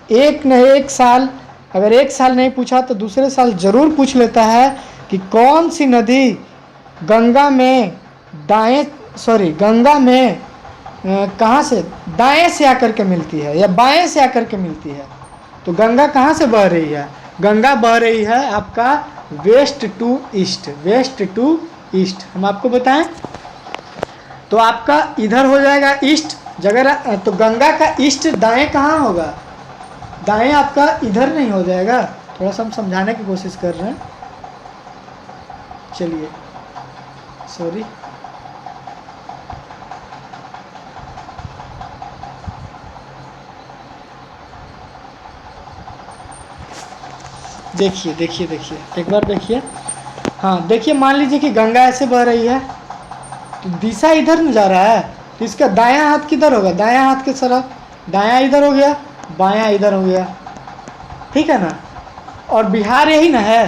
एक साल, अगर एक साल नहीं पूछा तो दूसरे साल जरूर पूछ लेता है कि कौन सी नदी गंगा में कहाँ से दाएं से आकर के मिलती है या बाएं से आकर के मिलती है। तो गंगा कहाँ से बह रही है, गंगा बह रही है आपका west to east, west to east. हम आपको बताएं तो आपका इधर हो जाएगा ईस्ट जगह, तो गंगा का ईस्ट दाएं कहाँ होगा, दाएं आपका इधर नहीं हो जाएगा, थोड़ा सा हम समझाने की कोशिश कर रहे हैं। चलिए सॉरी, देखिए देखिए देखिए एक बार देखिए। हाँ देखिए, मान लीजिए कि गंगा ऐसे बह रही है, तो दिशा इधर में जा रहा है, तो इसका दायां हाथ किधर होगा, दायां हाथ के तरफ, दायां इधर हो गया, बायां इधर हो गया, ठीक है ना। और बिहार यही ना है,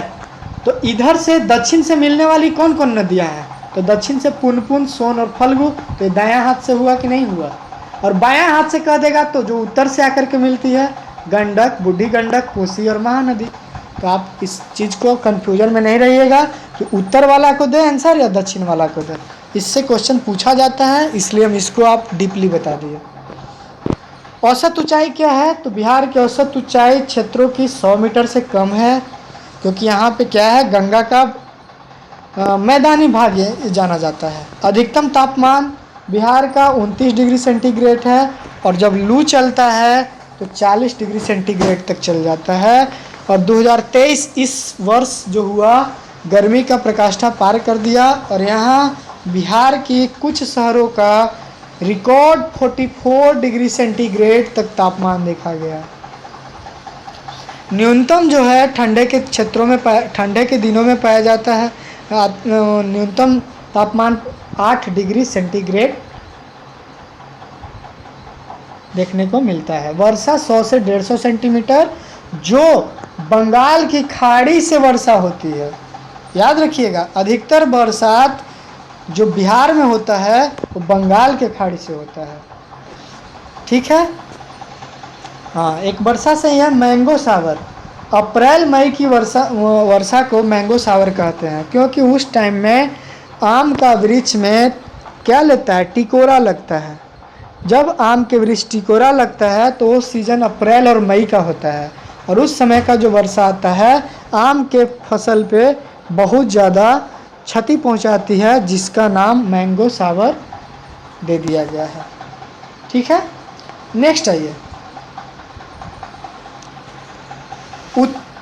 तो इधर से दक्षिण से मिलने वाली कौन कौन नदियां हैं, तो दक्षिण से पुनपुन, सोन और फल्गु, तो दायां हाथ से हुआ कि नहीं हुआ। और बायां हाथ से कह देगा तो जो उत्तर से आकर के मिलती है, गंडक, बूढ़ी गंडक, कोसी और महानदी। तो आप इस चीज़ को कंफ्यूजन में नहीं रहिएगा कि उत्तर वाला को दे आंसर या दक्षिण वाला को दे, इससे क्वेश्चन पूछा जाता है, इसलिए हम इसको आप डीपली बता दिए। औसत ऊंचाई क्या है, तो बिहार की औसत ऊंचाई क्षेत्रों की 100 मीटर से कम है, क्योंकि यहाँ पे क्या है, गंगा का मैदानी भाग ये जाना जाता है। अधिकतम तापमान बिहार का 29 डिग्री सेंटीग्रेड है, और जब लू चलता है तो 40 डिग्री सेंटीग्रेड तक चल जाता है। और 2023 इस वर्ष जो हुआ, गर्मी का प्रकाष्ठा पार कर दिया, और यहाँ बिहार की कुछ शहरों का रिकॉर्ड 44 डिग्री सेंटीग्रेड तक तापमान देखा गया। न्यूनतम जो है ठंडे के क्षेत्रों में ठंडे के दिनों में पाया जाता है। न्यूनतम तापमान 8 डिग्री सेंटीग्रेड देखने को मिलता है। वर्षा 100 से 150 सेंटीमीटर, जो बंगाल की खाड़ी से वर्षा होती है, याद रखिएगा। अधिकतर बरसात जो बिहार में होता है वो बंगाल के खाड़ी से होता है, ठीक है। हाँ, एक वर्षा सही है मैंगो सावर। अप्रैल मई की वर्षा को मैंगो सावर कहते हैं, क्योंकि उस टाइम में आम का वृक्ष में क्या लगता है, टिकोरा लगता है। जब आम के वृक्ष टिकोरा लगता है तो वो सीज़न अप्रैल और मई का होता है, और उस समय का जो वर्षा आता है आम के फसल पे बहुत ज़्यादा क्षति पहुंचाती है, जिसका नाम मैंगो सावर दे दिया गया है, ठीक है। नेक्स्ट आइए,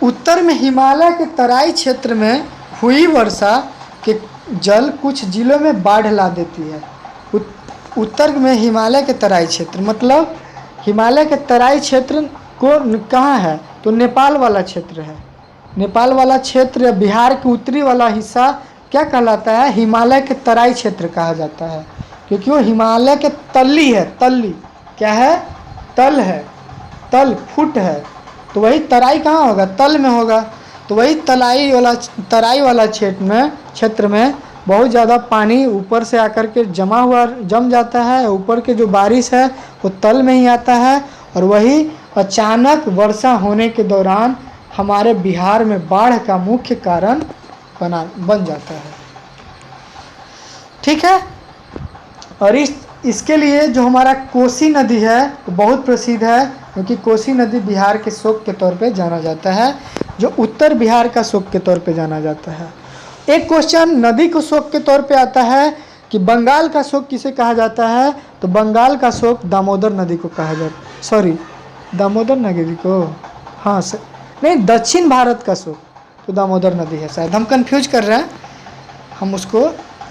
उत्तर में हिमालय के तराई क्षेत्र में हुई वर्षा के जल कुछ जिलों में बाढ़ ला देती है। उत्तर में हिमालय के तराई क्षेत्र, मतलब हिमालय के तराई क्षेत्र को कहाँ है, तो नेपाल वाला क्षेत्र है। नेपाल वाला क्षेत्र, बिहार के उत्तरी वाला हिस्सा क्या कहलाता है, हिमालय के तराई क्षेत्र कहा जाता है, क्योंकि वो हिमालय के तल्ली है। तल्ली क्या है, तल है, तल फुट है, तो वही तराई कहाँ होगा, तल में होगा। तो वही तराई वाला क्षेत्र में बहुत ज़्यादा पानी ऊपर से आकर के जम जाता है। ऊपर के जो बारिश है वो तल में ही आता है, और वही अचानक वर्षा होने के दौरान हमारे बिहार में बाढ़ का मुख्य कारण बन जाता है, ठीक है। और इसके लिए जो हमारा कोसी नदी है वो बहुत प्रसिद्ध है, क्योंकि कोसी नदी बिहार के शोक के तौर पे जाना जाता है, जो उत्तर बिहार का शोक के तौर पे जाना जाता है। एक क्वेश्चन नदी को शोक के तौर पे आता है कि बंगाल का शोक किसे कहा जाता है, तो बंगाल का शोक दामोदर नदी को कहा जाता है। सॉरी, दामोदर नदी को, हाँ नहीं, दक्षिण भारत का शोक तो दामोदर नदी है, शायद हम कंफ्यूज कर रहे हैं, हम उसको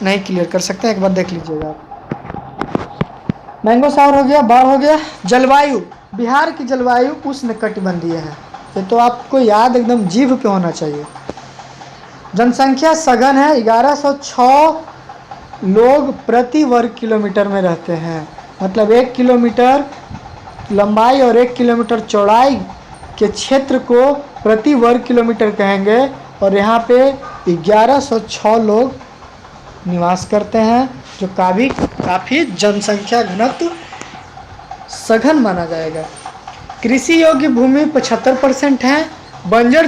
नहीं क्लियर कर सकते, एक बार देख लीजिएगा आप। मैंगो सावर हो गया, बाढ़ हो गया। जलवायु, बिहार की जलवायु उष्णकटिबंधीय है, ये तो आपको याद एकदम जीभ पे होना चाहिए। जनसंख्या सघन है, 1106 लोग प्रति वर्ग किलोमीटर में रहते हैं, मतलब 1 किलोमीटर लंबाई और 1 किलोमीटर चौड़ाई के क्षेत्र को प्रति वर्ग किलोमीटर कहेंगे, और यहाँ पे 1106 लोग निवास करते हैं, जो काफ़ी जनसंख्या घनत्व सघन माना जाएगा। कृषि योग्य भूमि 75% है, बंजर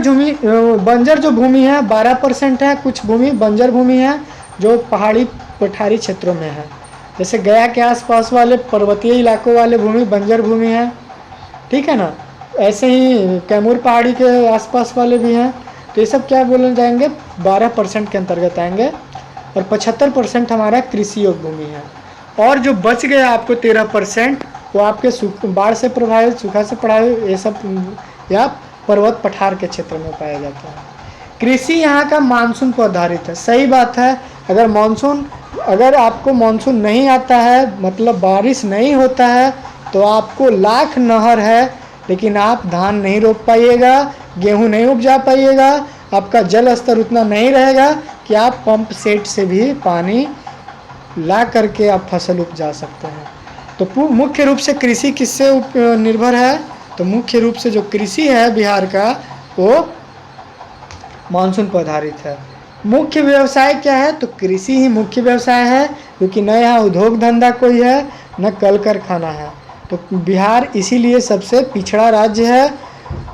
जो भूमि है 12% है, कुछ भूमि बंजर भूमि है जो पठारी क्षेत्रों में है, जैसे गया के आसपास वाले पर्वतीय इलाकों वाले भूमि बंजर भूमि है, ठीक है ना। ऐसे ही कैमूर पहाड़ी के आसपास वाले भी हैं, तो ये सब क्या बोले जाएंगे, 12% के अंतर्गत आएंगे, और 75% हमारा कृषि योग्य भूमि है। और जो बच गया आपको 13% वो आपके बाढ़ से प्रभावित, सूखा से प्रभावित ये सब या पर्वत पठार के क्षेत्र में पाया जाता है। कृषि यहाँ का मानसून पर आधारित है। सही बात है, अगर आपको मानसून नहीं आता है, मतलब बारिश नहीं होता है, तो आपको लाख नहर है लेकिन आप धान नहीं रोप पाइएगा, गेहूँ नहीं उपजा पाइएगा, आपका जल स्तर उतना नहीं रहेगा कि आप पंप सेट से भी पानी ला करके आप फसल उपजा सकते हैं। तो मुख्य रूप से कृषि किससे निर्भर है? तो मुख्य रूप से जो कृषि है बिहार का वो मानसून पर आधारित है। मुख्य व्यवसाय क्या है? तो कृषि ही मुख्य व्यवसाय है, क्योंकि न यहाँ उद्योग धंधा कोई है न कल कारखाना है। तो बिहार इसीलिए सबसे पिछड़ा राज्य है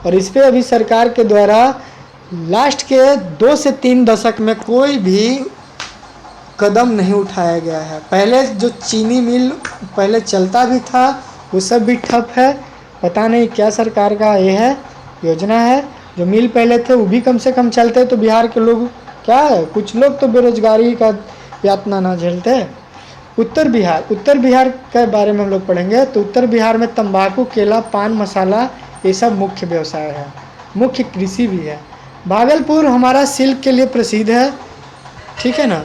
और इस पर अभी सरकार के द्वारा लास्ट के 2 से 3 दशक में कोई भी कदम नहीं उठाया गया है। पहले जो चीनी मिल पहले चलता भी था वो सब भी ठप है। पता नहीं क्या सरकार का ये है योजना है। जो मिल पहले थे वो भी कम से कम चलते तो बिहार के लोग क्या है, कुछ लोग तो बेरोजगारी का यातना ना झेलते। उत्तर बिहार के बारे में हम लोग पढ़ेंगे। तो उत्तर बिहार में तंबाकू, केला, पान मसाला ये सब मुख्य व्यवसाय है, मुख्य कृषि भी है। भागलपुर हमारा सिल्क के लिए प्रसिद्ध है, ठीक है ना।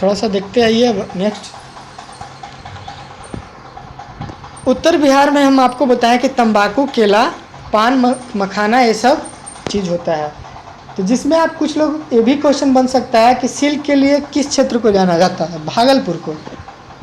थोड़ा सा देखते आइए अब नेक्स्ट। उत्तर बिहार में हम आपको बताएं कि तंबाकू, केला, पान मखाना ये सब चीज़ होता है। तो जिसमें आप कुछ लोग ये भी क्वेश्चन बन सकता है कि सिल्क के लिए किस क्षेत्र को जाना जाता है? भागलपुर को।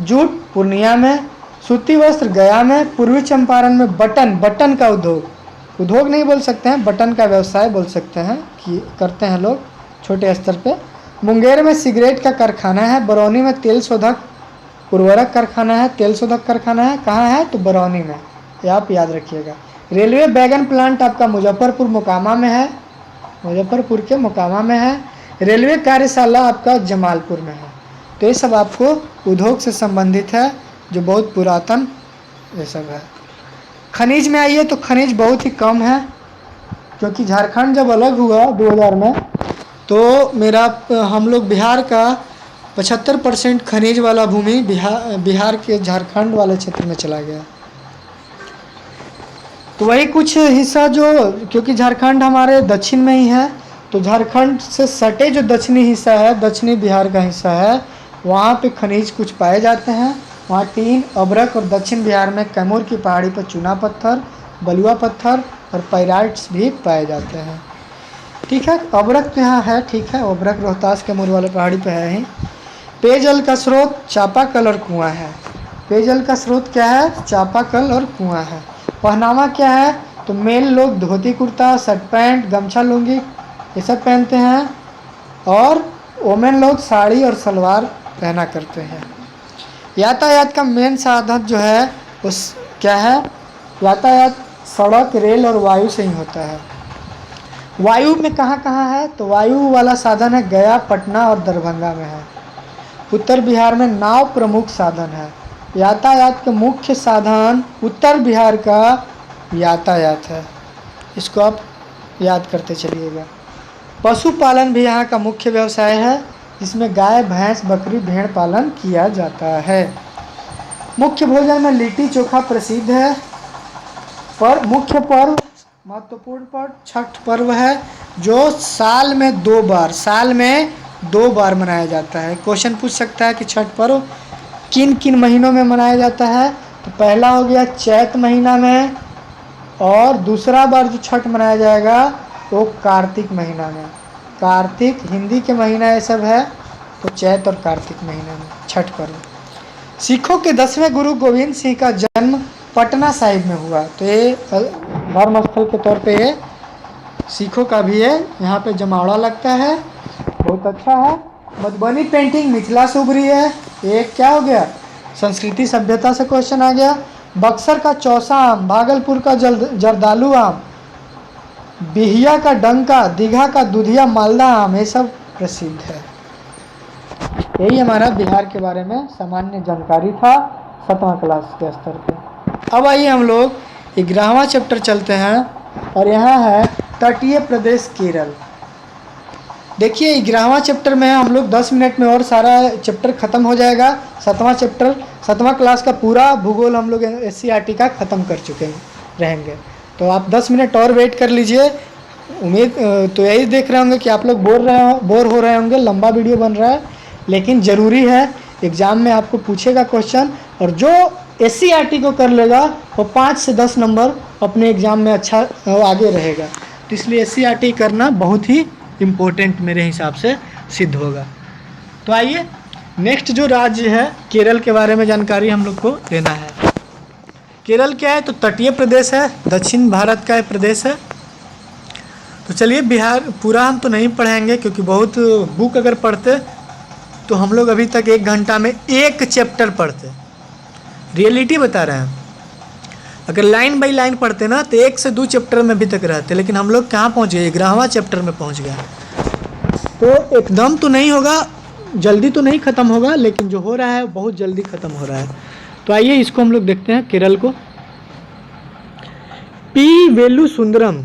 जूट पूर्णिया में, सूती वस्त्र गया में, पूर्वी चंपारण में बटन का उद्योग नहीं बोल सकते हैं, बटन का व्यवसाय बोल सकते हैं कि करते हैं लोग छोटे स्तर पे। मुंगेर में सिगरेट का कारखाना है। बरौनी में तेल शोधक उर्वरक कारखाना है, तेल शोधक कारखाना है। कहाँ है? तो बरौनी में, ये आप याद रखिएगा। रेलवे बैगन प्लांट आपका मुजफ्फरपुर मोकामा में है, मुजफ्फरपुर के मोकामा में है। रेलवे कार्यशाला आपका जमालपुर में है। तो ये सब आपको उद्योग से संबंधित है जो बहुत पुरातन ये सब है। खनिज में आइए तो खनिज बहुत ही कम है, क्योंकि झारखंड जब अलग हुआ 2000 में तो हम लोग बिहार का 75% खनिज वाला भूमि बिहार के झारखंड वाले क्षेत्र में चला गया। तो वही कुछ हिस्सा जो, क्योंकि झारखंड हमारे दक्षिण में ही है, तो झारखंड से सटे जो दक्षिणी हिस्सा है, दक्षिणी बिहार का हिस्सा है, वहाँ पे खनिज कुछ पाए जाते हैं। वहाँ टीन, अभ्रक और दक्षिण बिहार में कैमूर की पहाड़ी पर चूना पत्थर, बलुआ पत्थर और पाइराइट्स भी पाए जाते हैं, ठीक है। अभ्रक तो यहाँ है, ठीक है, अभ्रक रोहतास कैमूर वाले पहाड़ी पर है ही। पेयजल का स्रोत चापाकल और कुआँ है। पेयजल का स्रोत क्या है? चापाकल और कुआँ है। पहनावा क्या है? तो मेल लोग धोती कुर्ता, शर्ट पैंट, गमछा लुंगी ये सब पहनते हैं, और वोमेन लोग साड़ी और सलवार पहना करते हैं। यातायात का मेन साधन जो है उस क्या है? यातायात सड़क, रेल और वायु से ही होता है। वायु में कहाँ है? तो वायु वाला साधन है गया, पटना और दरभंगा में है। उत्तर बिहार में नाव प्रमुख साधन है। यातायात के मुख्य साधन उत्तर बिहार का यातायात है, इसको आप याद करते चलिएगा। पशुपालन भी यहाँ का मुख्य व्यवसाय है, जिसमें गाय, भैंस, बकरी, भेड़ पालन किया जाता है। मुख्य भोजन में लिट्टी चोखा प्रसिद्ध है। पर मुख्य पर्व, महत्वपूर्ण पर्व छठ पर्व है, जो साल में 2 बार मनाया जाता है। क्वेश्चन पूछ सकता है कि छठ पर्व किन किन महीनों में मनाया जाता है? तो पहला हो गया चैत महीना में, और दूसरा बार जो छठ मनाया जाएगा वो कार्तिक महीना में। कार्तिक हिंदी के महीना ये सब है, तो चैत और कार्तिक महीना में छठ पर्व। सिखों के 10वें गुरु गोविंद सिंह का जन्म पटना साहिब में हुआ। तो ये धर्म स्थल के तौर पे ये सिखों का भी है, यहाँ पे जमावड़ा लगता है, बहुत अच्छा है। मधुबनी पेंटिंग मिथिला से उभरी है। ये क्या हो गया? संस्कृति सभ्यता से क्वेश्चन आ गया। बक्सर का चौसा आम, भागलपुर का जर्दालू आम, बिहिया का डंका, दीघा का दूधिया मालदा आम, ये सब प्रसिद्ध है। यही हमारा बिहार के बारे में सामान्य जानकारी था 7वां क्लास के स्तर पे। अब आइए हम लोग 11वां चैप्टर चलते हैं, और यहाँ है तटीय प्रदेश केरल। देखिए 11वां चैप्टर में हम लोग 10 मिनट में और सारा चैप्टर ख़त्म हो जाएगा। 7वां चैप्टर 7वां क्लास का पूरा भूगोल हम लोग SCERT का ख़त्म कर चुके रहेंगे। तो आप 10 मिनट और वेट कर लीजिए। उम्मीद तो यही देख रहे होंगे कि आप लोग बोर हो रहे होंगे, लंबा वीडियो बन रहा है, लेकिन ज़रूरी है। एग्ज़ाम में आपको पूछेगा क्वेश्चन, और जो SCERT को कर लेगा वो 5 से 10 नंबर अपने एग्ज़ाम में अच्छा आगे रहेगा। तो इसलिए SCERT करना बहुत ही इम्पोर्टेंट मेरे हिसाब से सिद्ध होगा। तो आइए नेक्स्ट जो राज्य है केरल के बारे में जानकारी हम लोग को लेना है। केरल क्या है? तो तटीय प्रदेश है, दक्षिण भारत का एक प्रदेश है। तो चलिए बिहार पूरा हम तो नहीं पढ़ेंगे, क्योंकि बहुत बुक अगर पढ़ते तो हम लोग अभी तक 1 घंटा में 1 चैप्टर पढ़ते। रियलिटी बता रहे हैं, अगर लाइन बाई लाइन पढ़ते ना तो 1 से 2 चैप्टर में अभी तक रहते, लेकिन हम लोग कहाँ पहुँच गए? 11वां चैप्टर में पहुँच गए। तो एकदम तो नहीं होगा, जल्दी तो नहीं ख़त्म होगा, लेकिन जो हो रहा है बहुत जल्दी ख़त्म हो रहा है। तो आइए इसको हम लोग देखते हैं केरल को। पी वेलुसुंदरम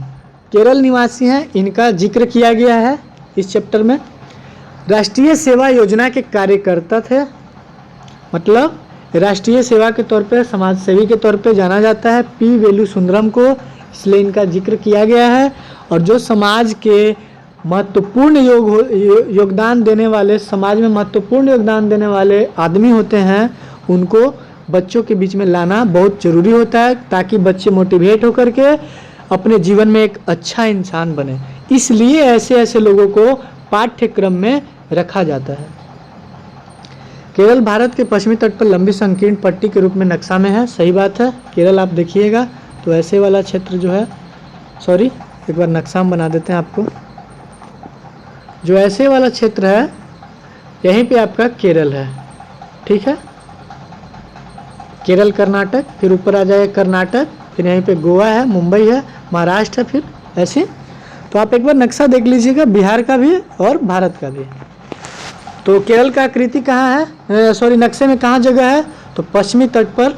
केरल निवासी हैं, इनका जिक्र किया गया है इस चैप्टर में। राष्ट्रीय सेवा योजना के कार्यकर्ता थे, मतलब राष्ट्रीय सेवा के तौर पे, समाज सेवी के तौर पे जाना जाता है पी वेलुसुंदरम को, इसलिए इनका जिक्र किया गया है। और जो समाज के महत्वपूर्ण योगदान देने वाले, समाज में महत्वपूर्ण योगदान देने वाले आदमी होते हैं, उनको बच्चों के बीच में लाना बहुत ज़रूरी होता है, ताकि बच्चे मोटिवेट होकर के अपने जीवन में एक अच्छा इंसान बने। इसलिए ऐसे लोगों को पाठ्यक्रम में रखा जाता है। केरल भारत के पश्चिमी तट पर लंबी संकीर्ण पट्टी के रूप में नक्शा में है, सही बात है। केरल आप देखिएगा तो ऐसे वाला क्षेत्र जो है, सॉरी एक बार नक्शा हम बना देते हैं आपको। जो ऐसे वाला क्षेत्र है यहीं पे आपका केरल है, ठीक है। केरल कर्नाटक, फिर ऊपर आ जाएगा कर्नाटक, फिर यहीं पे गोवा है, मुंबई है, महाराष्ट्र है, फिर ऐसे। तो आप एक बार नक्शा देख लीजिएगा, बिहार का भी और भारत का भी। तो केरल का आकृति कहाँ है, सॉरी नक्शे में कहाँ जगह है? तो पश्चिमी तट पर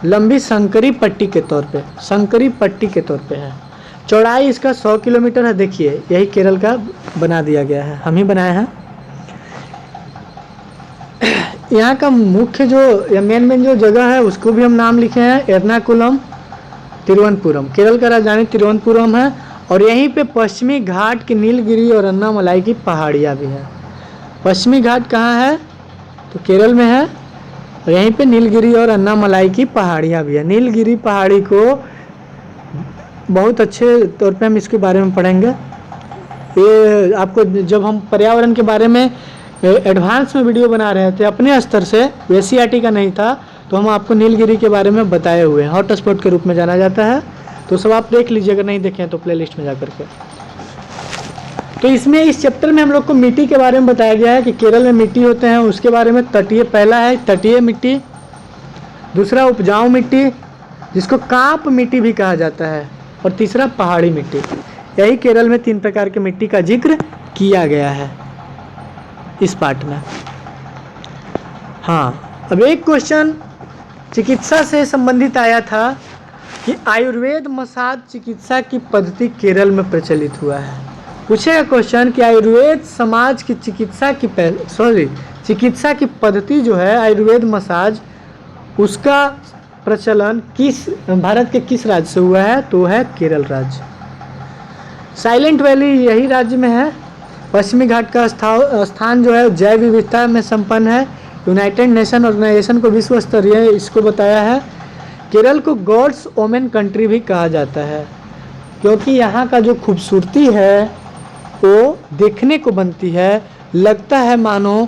लंबी संकरी पट्टी के तौर पे, संकरी पट्टी के तौर पे है। चौड़ाई इसका 100 किलोमीटर है। देखिए यही केरल का बना दिया गया है, हम ही बनाए हैं। यहाँ का मुख्य जो मेन जो जगह है उसको भी हम नाम लिखे हैं, एर्नाकुलम, तिरुवनंतपुरम। केरल का राजधानी तिरुवनंतपुरम है, और यहीं पे पश्चिमी घाट की नीलगिरी और अन्नामलाई की पहाड़ियाँ भी हैं। पश्चिमी घाट कहाँ है? तो केरल में है, और यहीं पे नीलगिरी और अन्नामलाई की पहाड़ियाँ भी है। नीलगिरी पहाड़ी को बहुत अच्छे तौर पे हम इसके बारे में पढ़ेंगे। ये आपको जब हम पर्यावरण के बारे में एडवांस में वीडियो बना रहे थे अपने स्तर से, SCERT का नहीं था, तो हम आपको नीलगिरी के बारे में बताए हुए हैं। हॉट स्पॉट के रूप में जाना जाता है, तो सब आप देख लीजिए, अगर नहीं देखें तो प्लेलिस्ट में जा करके। तो इसमें इस चैप्टर में हम लोग को मिट्टी के बारे में बताया गया है कि केरल में मिट्टी होते हैं, उसके बारे में। तटीय, पहला है तटीय मिट्टी, दूसरा उपजाऊ मिट्टी जिसको कांप मिट्टी भी कहा जाता है, और तीसरा पहाड़ी मिट्टी। यही केरल में 3 प्रकार की मिट्टी का जिक्र किया गया है इस पाठ में। हाँ, अब एक क्वेश्चन चिकित्सा से संबंधित आया था कि आयुर्वेद मसाज चिकित्सा की पद्धति केरल में प्रचलित हुआ है। पूछेगा क्वेश्चन कि आयुर्वेद समाज की चिकित्सा की पद्धति जो है आयुर्वेद मसाज, उसका प्रचलन भारत के किस राज्य से हुआ है? तो है केरल राज्य। साइलेंट वैली यही राज्य में है। पश्चिमी घाट का स्थान जो है जैव विविधता में संपन्न है। यूनाइटेड नेशन ऑर्गेनाइजेशन को विश्व स्तरीय इसको बताया है। केरल को गॉड्स ओमेन कंट्री भी कहा जाता है, क्योंकि यहाँ का जो खूबसूरती है वो देखने को बनती है, लगता है मानो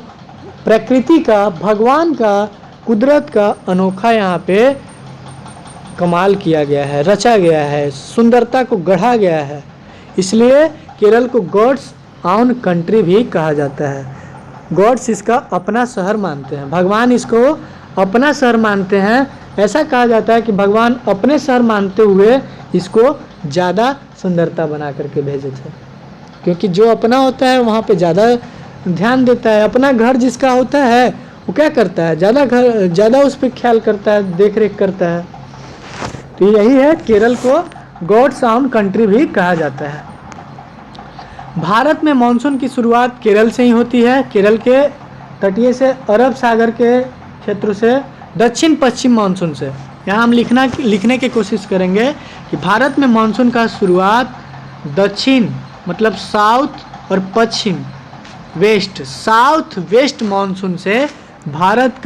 प्रकृति का, भगवान का, कुदरत का अनोखा यहाँ पे कमाल किया गया है, रचा गया है, सुंदरता को गढ़ा गया है। इसलिए केरल को गॉड्स ओन कंट्री भी कहा जाता है। गॉड्स इसका अपना शहर मानते हैं, भगवान इसको अपना शहर मानते हैं। ऐसा कहा जाता है कि भगवान अपने शहर मानते हुए इसको ज़्यादा सुंदरता बना करके भेजे थे, क्योंकि जो अपना होता है वहाँ पे ज़्यादा ध्यान देता है। अपना घर जिसका होता है वो क्या करता है? ज़्यादा उस पर ख्याल करता है, देख रेख करता है। तो यही है, केरल को गॉड्स ओन कंट्री भी कहा जाता है। भारत में मानसून की शुरुआत केरल से ही होती है। केरल के तटीय से अरब सागर के क्षेत्र से दक्षिण पश्चिम मानसून से। यहाँ हम लिखने की कोशिश करेंगे कि भारत में मानसून का शुरुआत दक्षिण मतलब साउथ और पश्चिम वेस्ट, साउथ वेस्ट मानसून से भारत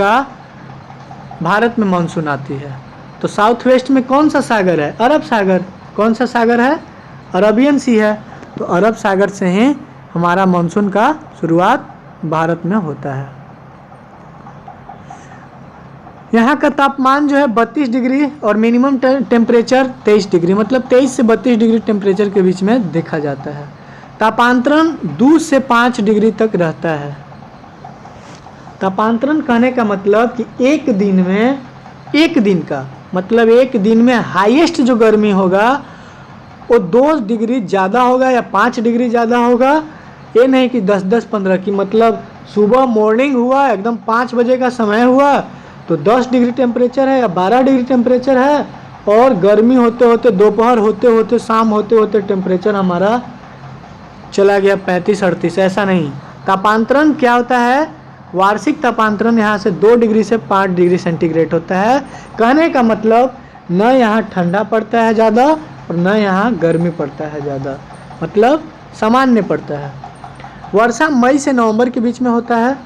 में मानसून आती है। तो साउथ वेस्ट में कौन सा सागर है? अरब सागर। कौन सा सागर है? अरबियन सी है। तो अरब सागर से ही हमारा मानसून का शुरुआत भारत में होता है। यहाँ का तापमान जो है 32 डिग्री और मिनिमम टेम्परेचर 23 डिग्री, मतलब 23 से 32 डिग्री टेम्परेचर के बीच में देखा जाता है। तापांतरण 2 से 5 डिग्री तक रहता है। तापांतरण कहने का मतलब कि एक दिन में हाईएस्ट जो गर्मी होगा वो 2 डिग्री ज़्यादा होगा या 5 डिग्री ज़्यादा होगा। ये नहीं कि 10-10-15 की, मतलब सुबह मॉर्निंग हुआ एकदम 5 बजे का समय हुआ तो 10 डिग्री टेम्परेचर है या 12 डिग्री टेम्परेचर है, और गर्मी होते होते दोपहर होते होते शाम होते होते टेम्परेचर हमारा चला गया 35-38। ऐसा नहीं। तापांतरण क्या होता है? वार्षिक तापांतरण यहाँ से 2 डिग्री से 5 डिग्री सेंटीग्रेड होता है। कहने का मतलब न यहाँ ठंडा पड़ता है ज़्यादा और न यहाँ गर्मी पड़ता है ज़्यादा, मतलब सामान्य पड़ता है। वर्षा मई से नवंबर के बीच में होता है।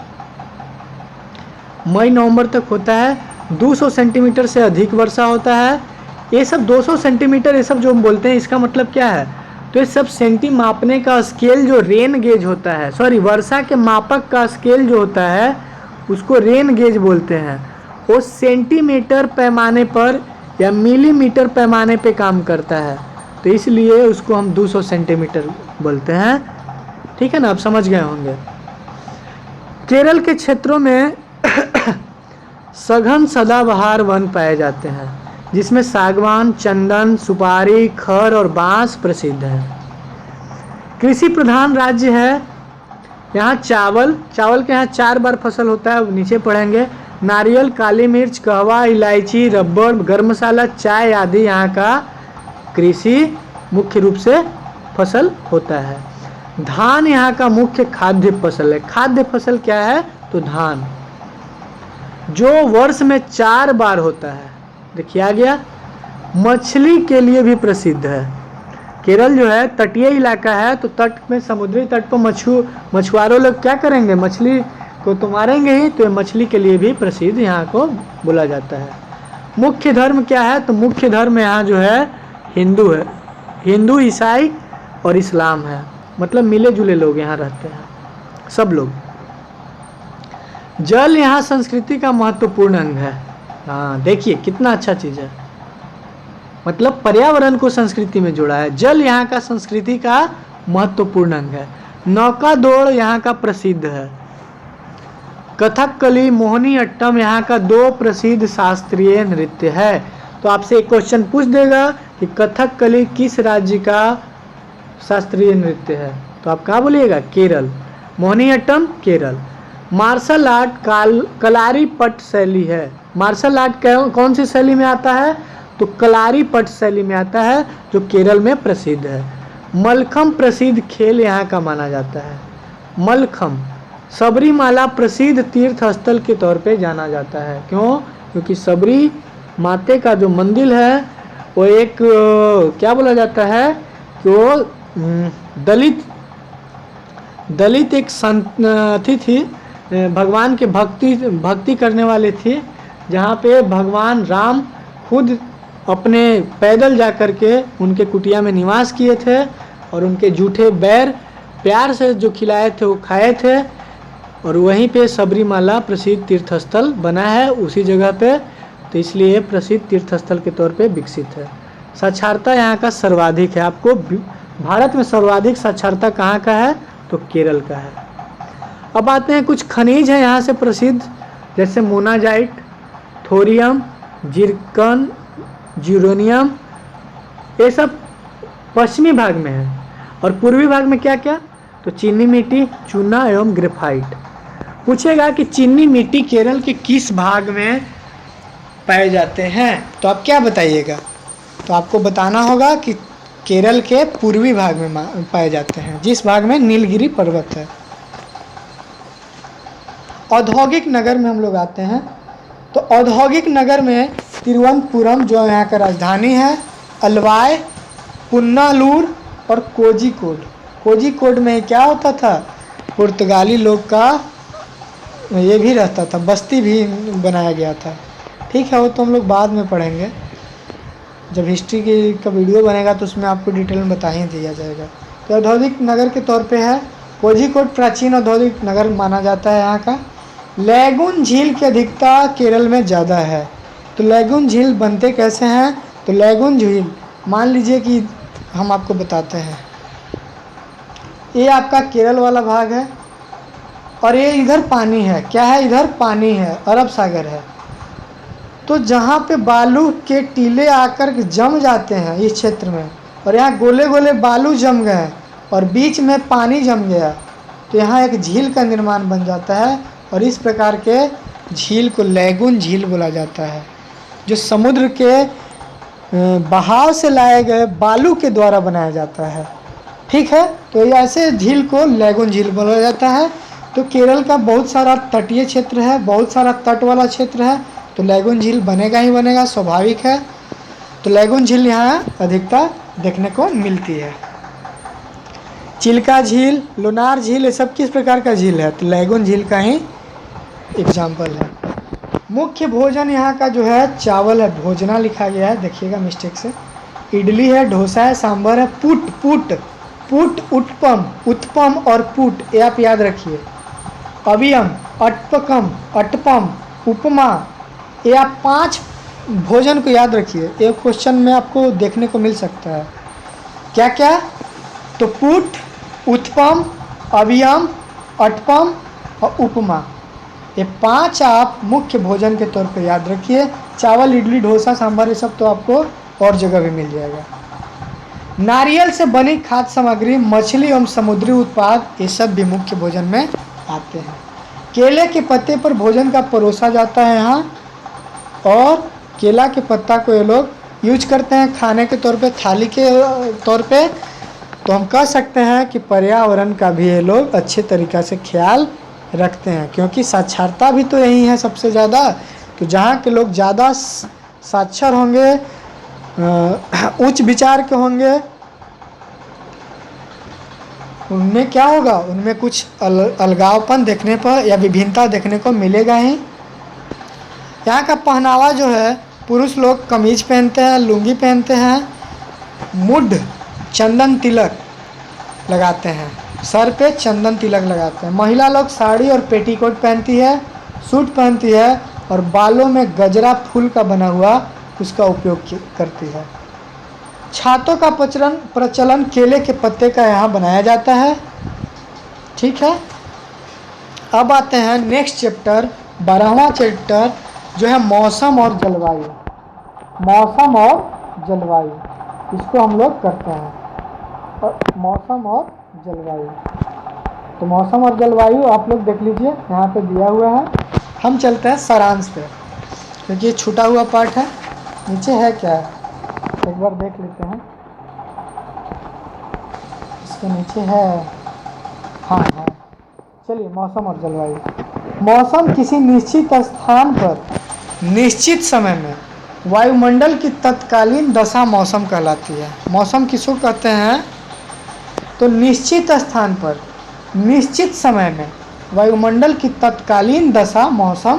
मई नवंबर तक होता है। 200 सेंटीमीटर से अधिक वर्षा होता है। ये सब 200 सेंटीमीटर ये सब जो हम बोलते हैं इसका मतलब क्या है? तो ये सब सेंटी मापने का स्केल जो रेन गेज होता है, सॉरी वर्षा के मापक का स्केल जो होता है उसको रेन गेज बोलते हैं। वो सेंटीमीटर पैमाने पर या मिलीमीटर पैमाने पे काम करता है, तो इसलिए उसको हम 200 सेंटीमीटर बोलते हैं। ठीक है ना, आप समझ गए होंगे। केरल के क्षेत्रों में सघन सदाबहार वन पाए जाते हैं जिसमें सागवान, चंदन, सुपारी, खर और बांस प्रसिद्ध है। कृषि प्रधान राज्य है। यहाँ चावल के यहाँ 4 बार फसल होता है, नीचे पढ़ेंगे। नारियल, काली मिर्च, कहवा, इलायची, रबर, गरम मसाला, चाय आदि यहाँ का कृषि मुख्य रूप से फसल होता है। धान यहाँ का मुख्य खाद्य फसल है। खाद्य फसल क्या है? तो धान, जो वर्ष में 4 बार होता है। देखिए आ गया। मछली के लिए भी प्रसिद्ध है। केरल जो है तटीय इलाका है, तो तट में समुद्री तट पर मछुआरों लोग क्या करेंगे? मछली को तो मारेंगे ही, तो मछली के लिए भी प्रसिद्ध यहाँ को बोला जाता है। मुख्य धर्म क्या है? तो मुख्य धर्म यहाँ जो है हिंदू है। हिंदू, ईसाई और इस्लाम है, मतलब मिले जुले लोग यहाँ रहते हैं सब लोग। जल यहाँ संस्कृति का महत्वपूर्ण अंग है। हाँ देखिए कितना अच्छा चीज़ है, मतलब पर्यावरण को संस्कृति में जोड़ा है। जल यहाँ का संस्कृति का महत्वपूर्ण अंग है। नौका दौड़ यहाँ का प्रसिद्ध है। कथकली, मोहिनीअट्टम यहाँ का 2 प्रसिद्ध शास्त्रीय नृत्य है। तो आपसे एक क्वेश्चन पूछ देगा कि कथकली किस राज्य का शास्त्रीय नृत्य है, तो आप क्या बोलिएगा? केरल। मोहिनीअट्टम केरल। मार्शल आर्ट कलारी पट शैली है। मार्शल आर्ट कौन सी शैली में आता है? तो कलारी पट शैली में आता है, जो केरल में प्रसिद्ध है। मलखम प्रसिद्ध खेल यहाँ का माना जाता है। मलखम। सबरीमाला प्रसिद्ध तीर्थ स्थल के तौर पे जाना जाता है। क्यों? क्योंकि सबरी माते का जो मंदिर है वो एक क्या बोला जाता है कि वो दलित एक संत थी, भगवान के भक्ति करने वाले थे, जहाँ पे भगवान राम खुद अपने पैदल जा कर के उनके कुटिया में निवास किए थे और उनके जूठे बैर प्यार से जो खिलाए थे वो खाए थे, और वहीं पे सबरीमाला प्रसिद्ध तीर्थस्थल बना है उसी जगह पे, तो इसलिए प्रसिद्ध तीर्थस्थल के तौर पे विकसित है। साक्षरता यहाँ का सर्वाधिक है। आपको भारत में सर्वाधिक साक्षरता कहाँ का है? तो केरल का है। अब आते हैं कुछ खनिज है यहाँ से प्रसिद्ध, जैसे मोनाजाइट, थोरियम, जिरकन, यूरेनियम, ये सब पश्चिमी भाग में है। और पूर्वी भाग में क्या क्या? तो चीनी मिट्टी, चूना एवं ग्रेफाइट। पूछेगा कि चीनी मिट्टी केरल के किस भाग में पाए जाते हैं, तो आप क्या बताइएगा? तो आपको बताना होगा कि केरल के पूर्वी भाग में पाए जाते हैं, जिस भाग में नीलगिरी पर्वत है। औद्योगिक नगर में हम लोग आते हैं, तो औद्योगिक नगर में तिरुवनंतपुरम जो यहाँ का राजधानी है, अलवाय, पुन्नालूर और कोझिकोड। कोझिकोड में क्या होता था, पुर्तगाली लोग का ये भी रहता था, बस्ती भी बनाया गया था। ठीक है, वो तो हम लोग बाद में पढ़ेंगे, जब हिस्ट्री की का वीडियो बनेगा तो उसमें आपको डिटेल में बता ही दिया जाएगा। तो औद्योगिक नगर के तौर पे है कोझिकोड, प्राचीन औद्योगिक नगर माना जाता है यहाँ का। लैगून झील की अधिकता केरल में ज़्यादा है। तो लैगून झील बनते कैसे हैं, तो लैगून झील मान लीजिए कि हम आपको बताते हैं, ये आपका केरल वाला भाग है और ये इधर पानी है, क्या है, इधर पानी है, अरब सागर है। तो जहाँ पे बालू के टीले आकर जम जाते हैं इस क्षेत्र में, और यहाँ गोले गोले बालू जम गए और बीच में पानी जम गया, तो यहाँ एक झील का निर्माण बन जाता है, और इस प्रकार के झील को लैगून झील बोला जाता है, जो समुद्र के बहाव से लाए गए बालू के द्वारा बनाया जाता है। ठीक है, तो ऐसे झील को लैगून झील बोला जाता है। तो केरल का बहुत सारा तटीय क्षेत्र है, बहुत सारा तट वाला क्षेत्र है, तो लैगून झील बनेगा ही बनेगा, स्वाभाविक है। तो लैगून झील यहाँ अधिकता देखने को मिलती है। चिल्का झील, लोनार झील, ये सब किस प्रकार का झील है, तो लैगून झील का ही एग्जाम्पल है। मुख्य भोजन यहाँ का जो है चावल है, भोजना लिखा गया है, देखिएगा मिस्टेक से। इडली है, डोसा है, सांभर है, पुट, उत्पम, उत्पम और पुट, ये आप याद रखिए। अवियम, अटपम, उपमा, ये आप 5 भोजन को याद रखिए, एक क्वेश्चन में आपको देखने को मिल सकता है। क्या क्या, तो पुट, उत्पम, अवियम, अटपम और उपमा, ये 5 आप मुख्य भोजन के तौर पे याद रखिए। चावल, इडली, डोसा, सांभर, ये सब तो आपको और जगह भी मिल जाएगा। नारियल से बनी खाद्य सामग्री, मछली एवं समुद्री उत्पाद, ये सब भी मुख्य भोजन में आते हैं। केले के पत्ते पर भोजन का परोसा जाता है यहाँ, और केला के पत्ता को ये लोग यूज करते हैं खाने के तौर पे, थाली के तौर पे। तो हम कह सकते हैं कि पर्यावरण का भी ये लोग अच्छे तरीक़ा से ख्याल रखते हैं, क्योंकि साक्षरता भी तो यही है सबसे ज़्यादा। तो जहाँ के लोग ज़्यादा साक्षर होंगे, उच्च विचार के होंगे, उनमें क्या होगा, उनमें कुछ अलगावपन देखने पर या विभिन्नता देखने को मिलेगा ही। यहाँ का पहनावा जो है, पुरुष लोग कमीज पहनते हैं, लुंगी पहनते हैं, मुड, चंदन तिलक लगाते हैं, सर पे चंदन तिलक लगाते हैं। महिला लोग साड़ी और पेटीकोट पहनती है, सूट पहनती है, और बालों में गजरा फूल का बना हुआ उसका उपयोग करती है। छातों का प्रचलन केले के पत्ते का यहाँ बनाया जाता है। ठीक है, अब आते हैं नेक्स्ट चैप्टर, 12वां चैप्टर जो है मौसम और जलवायु। मौसम और जलवायु, इसको हम लोग करते हैं, और मौसम और जलवायु। तो मौसम और जलवायु आप लोग देख लीजिए, यहाँ पे दिया हुआ है। हम चलते हैं सारांश पे, क्योंकि ये छूटा हुआ पार्ट है। नीचे है क्या, एक बार देख लेते हैं, इसके नीचे है, हाँ है। चलिए, मौसम और जलवायु। मौसम किसी निश्चित स्थान पर निश्चित समय में वायुमंडल की तत्कालीन दशा मौसम कहलाती है। मौसम किसको कहते हैं, तो निश्चित स्थान पर निश्चित समय में वायुमंडल की तत्कालीन दशा मौसम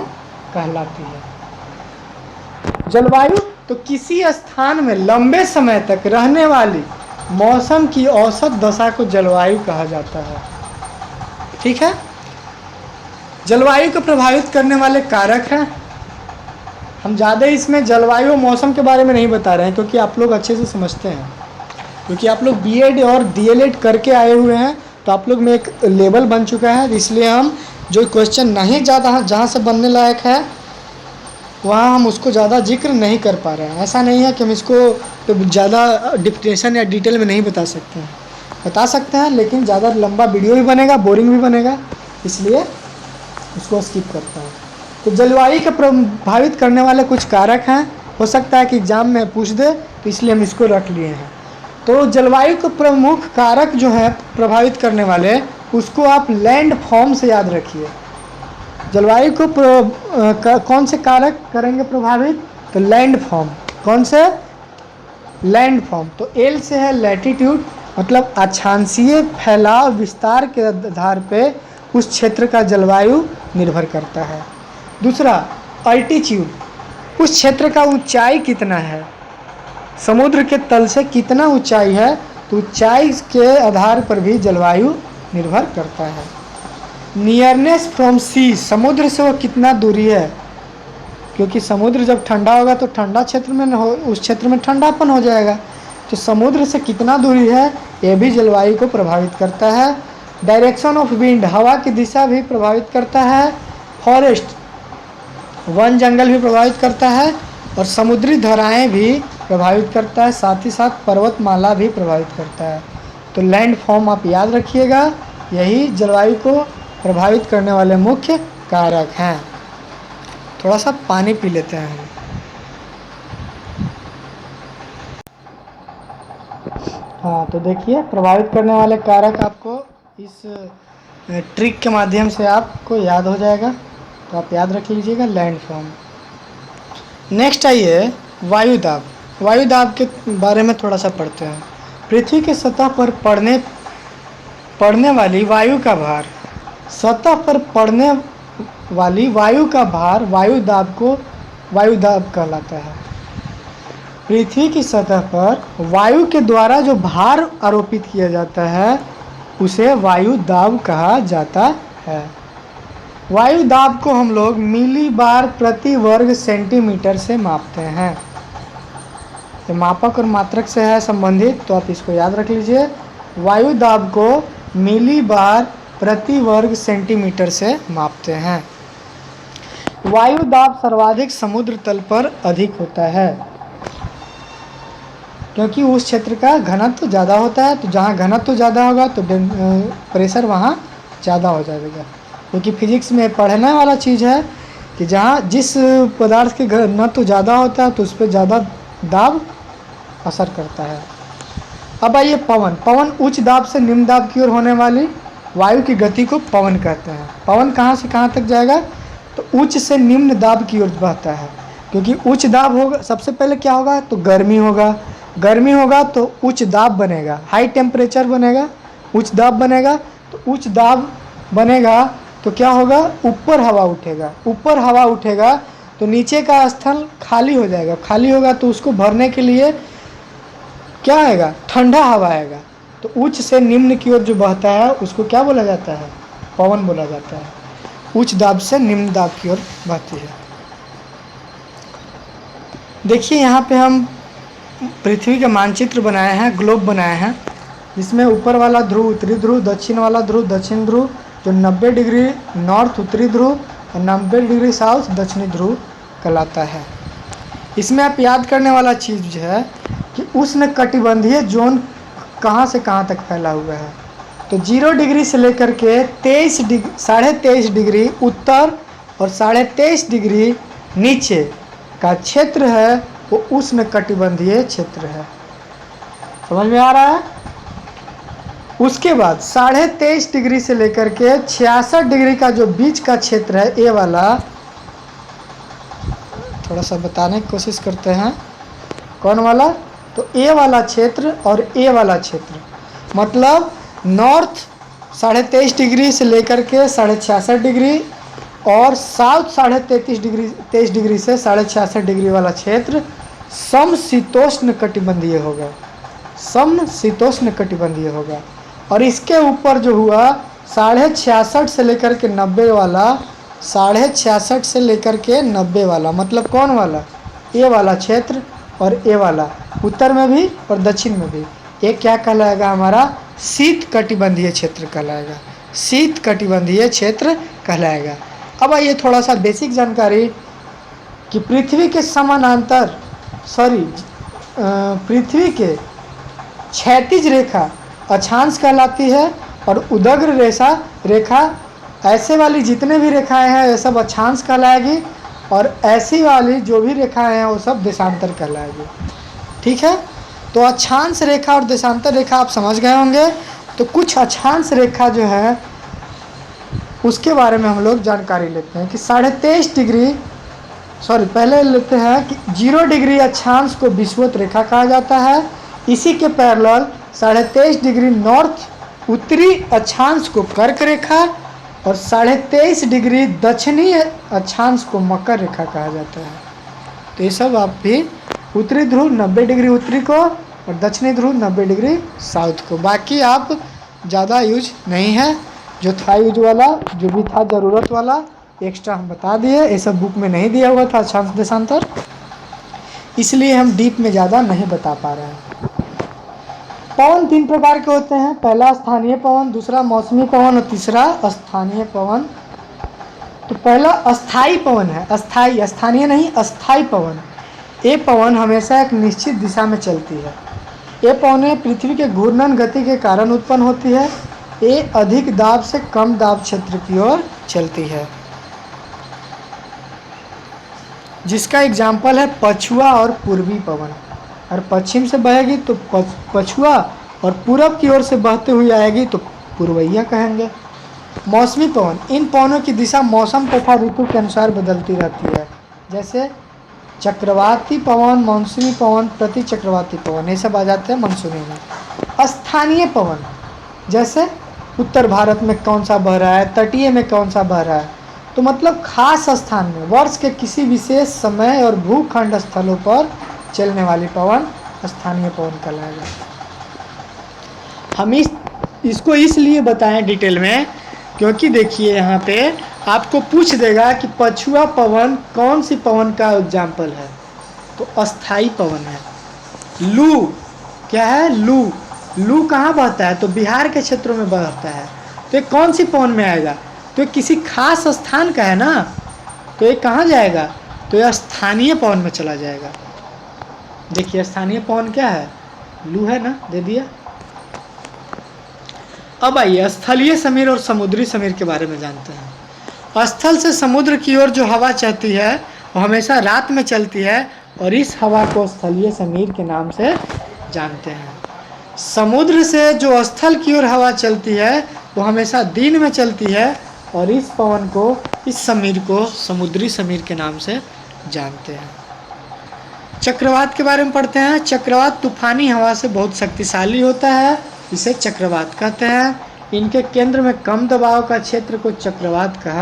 कहलाती है। जलवायु तो किसी स्थान में लंबे समय तक रहने वाली मौसम की औसत दशा को जलवायु कहा जाता है। ठीक है, जलवायु को प्रभावित करने वाले कारक हैं। हम ज़्यादा इसमें जलवायु और मौसम के बारे में नहीं बता रहे हैं, क्योंकि आप लोग अच्छे से समझते हैं, क्योंकि आप लोग बीएड और डीएलएड करके आए हुए हैं, तो आप लोग में एक लेवल बन चुका है। इसलिए हम जो क्वेश्चन नहीं ज़्यादा जहाँ से बनने लायक है वहाँ हम उसको ज़्यादा जिक्र नहीं कर पा रहे हैं। ऐसा नहीं है कि हम इसको ज़्यादा डिफिनेशन या डिटेल में नहीं बता सकते हैं, बता सकते हैं, लेकिन ज़्यादा लंबा वीडियो भी बनेगा, बोरिंग भी बनेगा, इसलिए उसको स्किप करता हूँ। तो जलवायु को प्रभावित करने वाले कुछ कारक हैं, हो सकता है कि एग्जाम में पूछ दे, तो इसलिए हम इसको रख लिए हैं। तो जलवायु के प्रमुख कारक जो है प्रभावित करने वाले, उसको आप लैंड फॉर्म से याद रखिए। जलवायु को कौन से कारक करेंगे प्रभावित? तो लैंड फॉर्म। कौन से? Land form. तो एल से है लैटिट्यूड, मतलब अक्षांशीय फैलाव विस्तार के आधार पे उस क्षेत्र का जलवायु निर्भर करता है। दूसरा अल्टीट्यूड, उस क्षेत्र का ऊंचाई कितना है, समुद्र के तल से कितना ऊंचाई है, तो ऊंचाई के आधार पर भी जलवायु निर्भर करता है। नियरनेस फ्रॉम सी, समुद्र से वो कितना दूरी है, क्योंकि समुद्र जब ठंडा होगा तो ठंडा क्षेत्र में उस क्षेत्र में ठंडापन हो जाएगा, तो समुद्र से कितना दूरी है ये भी जलवायु को प्रभावित करता है। डायरेक्शन ऑफ विंड, हवा की दिशा भी प्रभावित करता है। फॉरेस्ट, वन जंगल भी प्रभावित करता है, और समुद्री धाराएं भी प्रभावित करता है, साथ ही साथ पर्वतमाला भी प्रभावित करता है। तो लैंड फॉर्म आप याद रखिएगा, यही जलवायु को प्रभावित करने वाले मुख्य कारक हैं। थोड़ा सा पानी पी लेते हैं हम। हाँ, तो देखिए प्रभावित करने वाले कारक आपको इस ट्रिक के माध्यम से आपको याद हो जाएगा, तो आप याद रख लीजिएगा लैंड फॉर्म। नेक्स्ट आइए वायुदाब। वायुदाब के बारे में थोड़ा सा पढ़ते हैं। पृथ्वी के सतह पर पड़ने वाली वायु का भार, सतह पर पड़ने वाली वायु का भार वायुदाब कहलाता है। पृथ्वी की सतह पर वायु के द्वारा जो भार आरोपित किया जाता है उसे वायुदाब कहा जाता है। वायुदाब को हम लोग मिली बार प्रति वर्ग सेंटीमीटर से मापते हैं। ये मापक और मात्रक से है संबंधित, तो आप इसको याद रख लीजिए। वायुदाब को मिली बार प्रति वर्ग सेंटीमीटर से मापते हैं। वायुदाब सर्वाधिक समुद्र तल पर अधिक होता है, क्योंकि उस क्षेत्र का घनत्व ज़्यादा होता है। तो जहाँ घनत्व ज़्यादा होगा तो प्रेशर वहाँ ज़्यादा हो जाएगा, क्योंकि फिजिक्स में पढ़ने वाला चीज़ है कि जहाँ जिस पदार्थ के घनत्व ज़्यादा होता है तो उस पर ज़्यादा दाब असर करता है। अब आइए पवन। पवन उच्च दाब से निम्न दाब की ओर होने वाली वायु की गति को पवन कहते हैं। पवन कहाँ से कहाँ तक जाएगा? तो उच्च से निम्न दाब की ओर बहता है, क्योंकि उच्च दाब होगा, सबसे पहले क्या होगा? तो गर्मी होगा। गर्मी होगा तो उच्च दाब बनेगा, हाई टेम्परेचर बनेगा, उच्च दाब बनेगा। तो उच्च दाब बनेगा तो क्या होगा? ऊपर हवा उठेगा। ऊपर हवा उठेगा तो नीचे का स्थल खाली हो जाएगा। खाली होगा तो उसको भरने के लिए क्या आएगा? ठंडा हवा आएगा। तो उच्च से निम्न की ओर जो बहता है उसको क्या बोला जाता है? पवन बोला जाता है। उच्च दाब से निम्न दाब की ओर बहती है। देखिए यहाँ पे हम पृथ्वी का मानचित्र बनाए हैं, ग्लोब बनाए हैं, जिसमें ऊपर वाला ध्रुव उत्तरी ध्रुव, दक्षिण वाला ध्रुव दक्षिण ध्रुव, जो 90 डिग्री नॉर्थ उत्तरी ध्रुव और 90 डिग्री साउथ दक्षिणी ध्रुव कहलाता है। इसमें आप याद करने वाला चीज़ है कि उष्णकटिबंधीय जोन कहाँ से कहाँ तक फैला हुआ है। तो 0 डिग्री से लेकर के 23.5 डिग्री उत्तर और 23.5 डिग्री नीचे का क्षेत्र है वो उष्णकटिबंधीय क्षेत्र है। समझ में आ रहा है? उसके बाद 23.5 डिग्री से लेकर के 66 डिग्री का जो बीच का क्षेत्र है, ए वाला, थोड़ा सा बताने की कोशिश करते हैं। कौन वाला? तो ए वाला क्षेत्र और ए वाला क्षेत्र, मतलब नॉर्थ 23.5 डिग्री से लेकर के 66 डिग्री और साउथ 23.5 डिग्री से 66 डिग्री वाला क्षेत्र समशीतोष्ण कटिबंधीय होगा। समशीतोष्ण कटिबंधीय होगा। और इसके ऊपर जो हुआ 66.5 से लेकर के 90 वाला, 66.5 से लेकर के 90 वाला, मतलब कौन वाला? ए वाला क्षेत्र और ए वाला, उत्तर में भी और दक्षिण में भी, ये क्या कहलाएगा? हमारा शीत कटिबंधीय क्षेत्र कहलाएगा। शीत कटिबंधीय क्षेत्र कहलाएगा। अब आइए थोड़ा सा बेसिक जानकारी कि पृथ्वी के समानांतर पृथ्वी के क्षैतिज रेखा अक्षांश कहलाती है, और उदग्र रेखा ऐसे वाली जितने भी रेखाएं हैं ये सब अक्षांश कहलाएगी, और ऐसी वाली जो भी रेखाएं हैं वो सब देशांतर कहलाएगी। ठीक है? तो अक्षांश रेखा और देशांतर रेखा आप समझ गए होंगे। तो कुछ अक्षांश रेखा जो है उसके बारे में हम लोग जानकारी लेते हैं कि 23.5 डिग्री, पहले लेते हैं कि 0 डिग्री अक्षांश को विषुवत रेखा कहा जाता है। इसी के पैरेलल 23.5 डिग्री नॉर्थ उत्तरी अक्षांश को कर्क रेखा और 23.5 डिग्री दक्षिणी अक्षांश को मकर रेखा कहा जाता है। तो ये सब आप भी उत्तरी ध्रुव 90 डिग्री उत्तरी को और दक्षिणी ध्रुव 90 डिग्री साउथ को। बाकी आप ज़्यादा यूज नहीं है, जो था यूज वाला, जो भी था ज़रूरत वाला एक्स्ट्रा हम बता दिए। ये सब बुक में नहीं दिया हुआ था अक्षांश देशांतर, इसलिए हम डीप में ज़्यादा नहीं बता पा रहे हैं। पवन 3 प्रकार के होते हैं, पहला स्थानीय पवन, दूसरा मौसमी पवन और तीसरा अस्थानीय पवन। तो पहला अस्थाई पवन है, अस्थाई, स्थानीय नहीं, अस्थाई पवन। ये पवन हमेशा एक निश्चित दिशा में चलती है। ये पवनें पृथ्वी के घूर्णन गति के कारण उत्पन्न होती है। ये अधिक दाब से कम दाब क्षेत्र की ओर चलती है, जिसका एग्जाम्पल है पछुआ और पूर्वी पवन। और पश्चिम से बहेगी तो पछुआ और पूरब की ओर से बहते हुए आएगी तो पूर्वैया कहेंगे। मौसमी पवन, इन पवनों की दिशा मौसम तथा ऋतु के अनुसार बदलती रहती है, जैसे चक्रवाती पवन, मानसूनी पवन, प्रति चक्रवाती पवन, ये सब आ जाते हैं मानसूनी में। स्थानीय पवन, जैसे उत्तर भारत में कौन सा बह रहा है, तटीय में कौन सा बह रहा है, तो मतलब खास स्थान में वर्ष के किसी विशेष समय और भूखंड स्थलों पर चलने वाली पवन स्थानीय पवन कहलाएगा। हम इसको इसलिए बताएं डिटेल में क्योंकि देखिए यहाँ पे आपको पूछ देगा कि पछुआ पवन कौन सी पवन का एग्जाम्पल है, तो अस्थाई पवन है। लू क्या है, लू कहाँ बहता है, तो बिहार के क्षेत्रों में बहता है। तो ये कौन सी पवन में आएगा, तो ये किसी खास स्थान का है ना, तो ये कहाँ जाएगा, तो ये स्थानीय पवन में चला जाएगा। देखिए स्थानीय पवन क्या है, लू है ना, दे दिया। अब आइए स्थलीय समीर और समुद्री समीर के बारे में जानते हैं। स्थल से समुद्र की ओर जो हवा चलती है वो हमेशा रात में चलती है और इस हवा को स्थलीय समीर के नाम से जानते हैं। समुद्र से जो स्थल की ओर हवा चलती है वो हमेशा दिन में चलती है और इस पवन को, इस समीर को समुद्री समीर के नाम से जानते हैं। चक्रवात के बारे में पढ़ते हैं। चक्रवात तूफानी हवा से बहुत शक्तिशाली होता है, इसे चक्रवात कहते हैं। इनके केंद्र में कम दबाव का क्षेत्र को चक्रवात का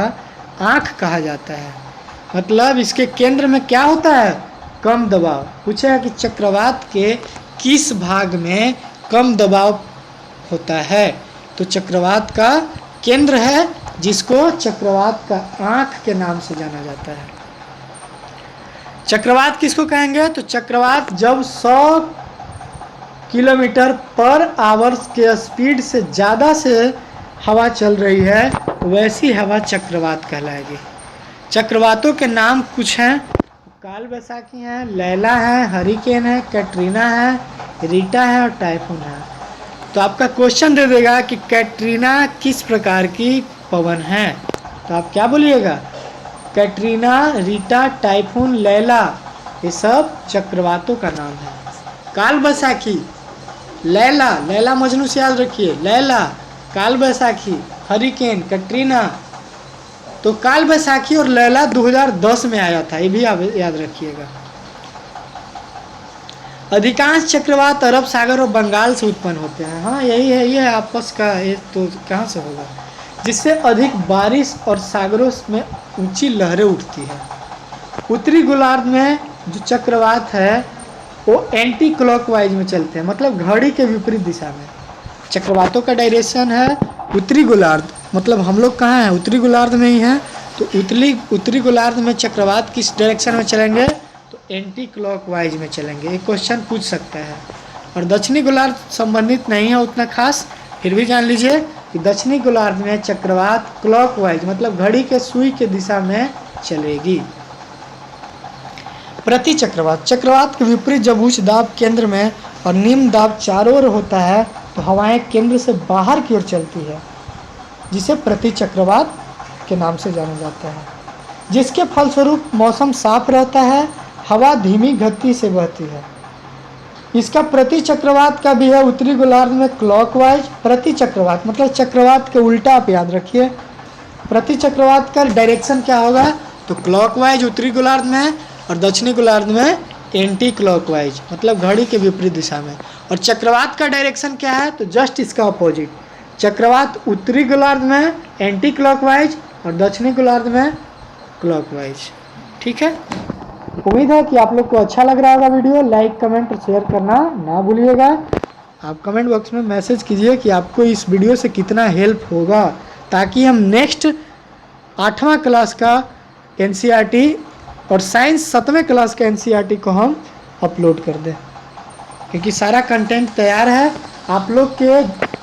आँख कहा जाता है। मतलब इसके केंद्र में क्या होता है, कम दबाव। पूछा है कि चक्रवात के किस भाग में कम दबाव होता है, तो चक्रवात का केंद्र है जिसको चक्रवात का आँख के नाम से जाना जाता है। चक्रवात किसको कहेंगे, तो चक्रवात जब 100 किलोमीटर पर आवर के स्पीड से ज़्यादा से हवा चल रही है वैसी हवा चक्रवात कहलाएगी। चक्रवातों के नाम कुछ हैं, काल बैसाखी है, लैला है, हरिकेन है, कैटरीना है, रीटा है और टाइफून है। तो आपका क्वेश्चन दे देगा कि कैटरीना किस प्रकार की पवन है, तो आप क्या बोलिएगा, कैटरीना, रीटा, टाइफून, लैला, ये सब चक्रवातों का नाम है। काल बैसाखी, लैला, लैला मजनू से याद रखिए, लैला, काल बैसाखी, हरिकेन, कैटरीना। तो काल बैसाखी और लैला 2010 में आया था, ये भी आप याद रखिएगा। अधिकांश चक्रवात अरब सागर और बंगाल से उत्पन्न होते हैं। हाँ यही है, ये आपस का, ये तो कहाँ से होगा, जिससे अधिक बारिश और सागरों में ऊंची लहरें उठती है। उत्तरी गोलार्ध में जो चक्रवात है वो एंटी क्लॉकवाइज में चलते हैं, मतलब घड़ी के विपरीत दिशा में। चक्रवातों का डायरेक्शन है उत्तरी गोलार्ध, मतलब हम लोग कहाँ हैं, उत्तरी गोलार्ध में ही हैं। तो उत्तरी गोलार्ध में चक्रवात किस डायरेक्शन में चलेंगे, तो एंटी क्लॉकवाइज में चलेंगे। एक क्वेश्चन पूछ सकता है। और दक्षिणी गोलार्ध संबंधित नहीं है उतना खास, फिर भी जान लीजिए कि दक्षिणी गोलार्ध में चक्रवात क्लॉकवाइज मतलब घड़ी के सुई के दिशा में चलेगी। प्रति चक्रवात, चक्रवात के विपरीत जब उच्च दाब केंद्र में और निम्न दाब चारों ओर होता है तो हवाएं केंद्र से बाहर की ओर चलती है, जिसे प्रति चक्रवात के नाम से जाना जाता है। जिसके फलस्वरूप मौसम साफ रहता है, हवा धीमी गति से बहती है। इसका प्रति चक्रवात का भी है उत्तरी गोलार्ध में क्लॉकवाइज। प्रति चक्रवात मतलब चक्रवात के उल्टा आप याद रखिए। प्रति चक्रवात का डायरेक्शन क्या होगा, तो क्लॉकवाइज उत्तरी गोलार्ध में और दक्षिणी गोलार्ध में एंटी क्लॉकवाइज मतलब घड़ी के विपरीत दिशा में। और चक्रवात का डायरेक्शन क्या है, तो जस्ट इसका अपोजिट। चक्रवात उत्तरी गोलार्ध में एंटी क्लॉकवाइज और दक्षिणी गोलार्ध में क्लॉकवाइज। ठीक है, उम्मीद है कि आप लोग को अच्छा लग रहा होगा वीडियो। लाइक कमेंट और शेयर करना ना भूलिएगा। आप कमेंट बॉक्स में मैसेज कीजिए कि आपको इस वीडियो से कितना हेल्प होगा, ताकि हम नेक्स्ट 8वां क्लास का एनसीईआरटी और साइंस 7वें क्लास का एनसीईआरटी को हम अपलोड कर दें, क्योंकि सारा कंटेंट तैयार है। आप लोग के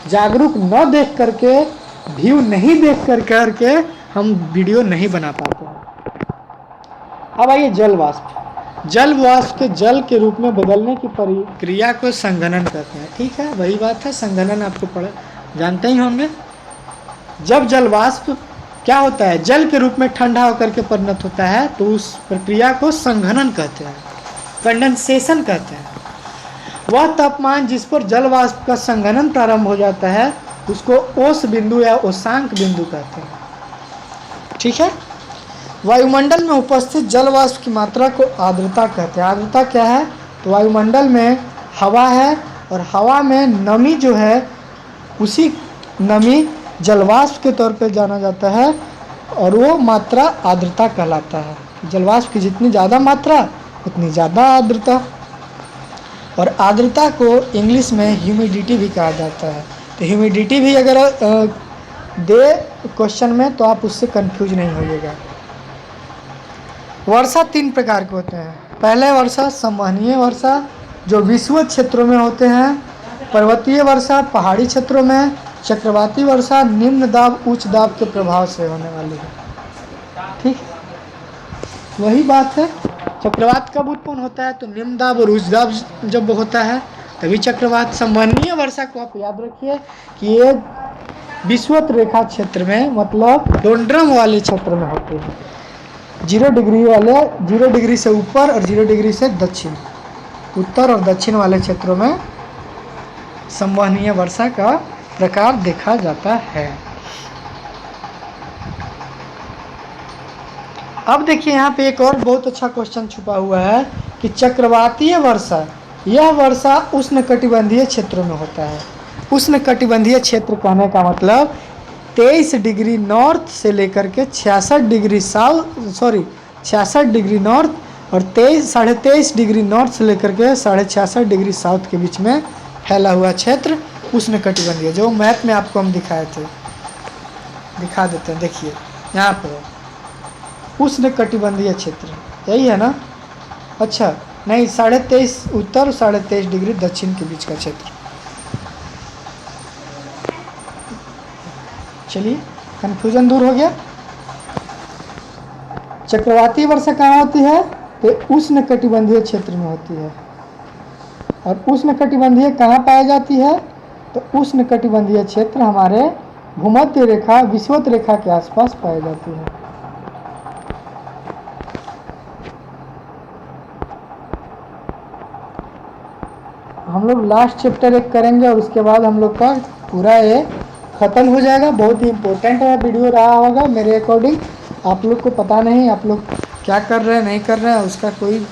जागरूक न देख करके, व्यू नहीं देख करके हम वीडियो नहीं बना पाते हैं। अब आइए जल वाष्प। जल वाष्प के जल के रूप में बदलने की प्रक्रिया को संघनन कहते हैं। ठीक है, वही बात है, संघनन आपको पढ़ा जानते ही होंगे। जब जल वाष्प क्या होता है, जल के रूप में ठंडा होकर के परिणत होता है, तो उस प्रक्रिया को संघनन कहते हैं, कंडेंसेशन कहते हैं। वह तापमान जिस पर जल वाष्प का संघनन प्रारंभ हो जाता है उसको ओस बिंदु या ओसांक बिंदु कहते हैं। ठीक है, वायुमंडल में उपस्थित जल वाष्प की मात्रा को आर्द्रता कहते हैं। आर्द्रता क्या है, तो वायुमंडल में हवा है और हवा में नमी जो है, उसी नमी जल वाष्प के तौर पे जाना जाता है और वो मात्रा आर्द्रता कहलाता है। जल वाष्प की जितनी ज़्यादा मात्रा उतनी ज़्यादा आर्द्रता। और आर्द्रता को इंग्लिश में ह्यूमिडिटी भी कहा जाता है। तो ह्यूमिडिटी भी अगर दे क्वेश्चन में तो आप उससे कंफ्यूज नहीं होइएगा। वर्षा 3 प्रकार के होते हैं। पहले वर्षा संवहनीय वर्षा जो विषुवत क्षेत्रों में होते हैं, पर्वतीय वर्षा पहाड़ी क्षेत्रों में, चक्रवाती वर्षा निम्न दाब उच्च दाब के प्रभाव से होने वाली है। ठीक, वही बात है। चक्रवात कब उत्पन्न होता है, तो निम्न दाब और उच्च दाब जब होता है तभी चक्रवात। संवहनीय वर्षा को आप याद रखिए कि ये विषुवत रेखा क्षेत्र में मतलब डोंड्रम वाले क्षेत्र में होते हैं। 0 डिग्री वाले, 0 डिग्री से ऊपर और 0 डिग्री से दक्षिण, उत्तर और दक्षिण वाले क्षेत्रों में संवहनीय वर्षा का प्रकार देखा जाता है। अब देखिए यहाँ पे एक और बहुत अच्छा क्वेश्चन छुपा हुआ है कि चक्रवातीय वर्षा, यह वर्षा उष्णकटिबंधीय क्षेत्रों में होता है। उष्णकटिबंधीय क्षेत्र कहने का मतलब 23 डिग्री नॉर्थ से लेकर के 66 डिग्री नॉर्थ और 23.5 डिग्री नॉर्थ से लेकर के 66.5 डिग्री साउथ के बीच में फैला हुआ क्षेत्र उष्णकटिबंधीय, जो मैप में आपको हम दिखाए थे, दिखा देते हैं। देखिए यहाँ पर उष्णकटिबंधीय क्षेत्र यही है ना। अच्छा नहीं, 23.5 उत्तर और 23.5 डिग्री दक्षिण के बीच का क्षेत्र। चलिए कन्फ्यूजन दूर हो गया। चक्रवाती वर्षा कहाँ होती है, तो उष्णकटिबंधीय क्षेत्र में होती है। और उष्णकटिबंधीय कहाँ पाई जाती है, तो उष्णकटिबंधीय क्षेत्र हमारे भूमध्य रेखा विषुवत रेखा के आसपास पाई जाती है। हम लोग लास्ट चैप्टर एक करेंगे और उसके बाद हम लोग का पूरा ये ख़त्म हो जाएगा। बहुत ही इम्पोर्टेंट है वीडियो रहा होगा मेरे अकॉर्डिंग। आप लोग को पता नहीं आप लोग क्या कर रहे हैं नहीं कर रहे हैं, उसका कोई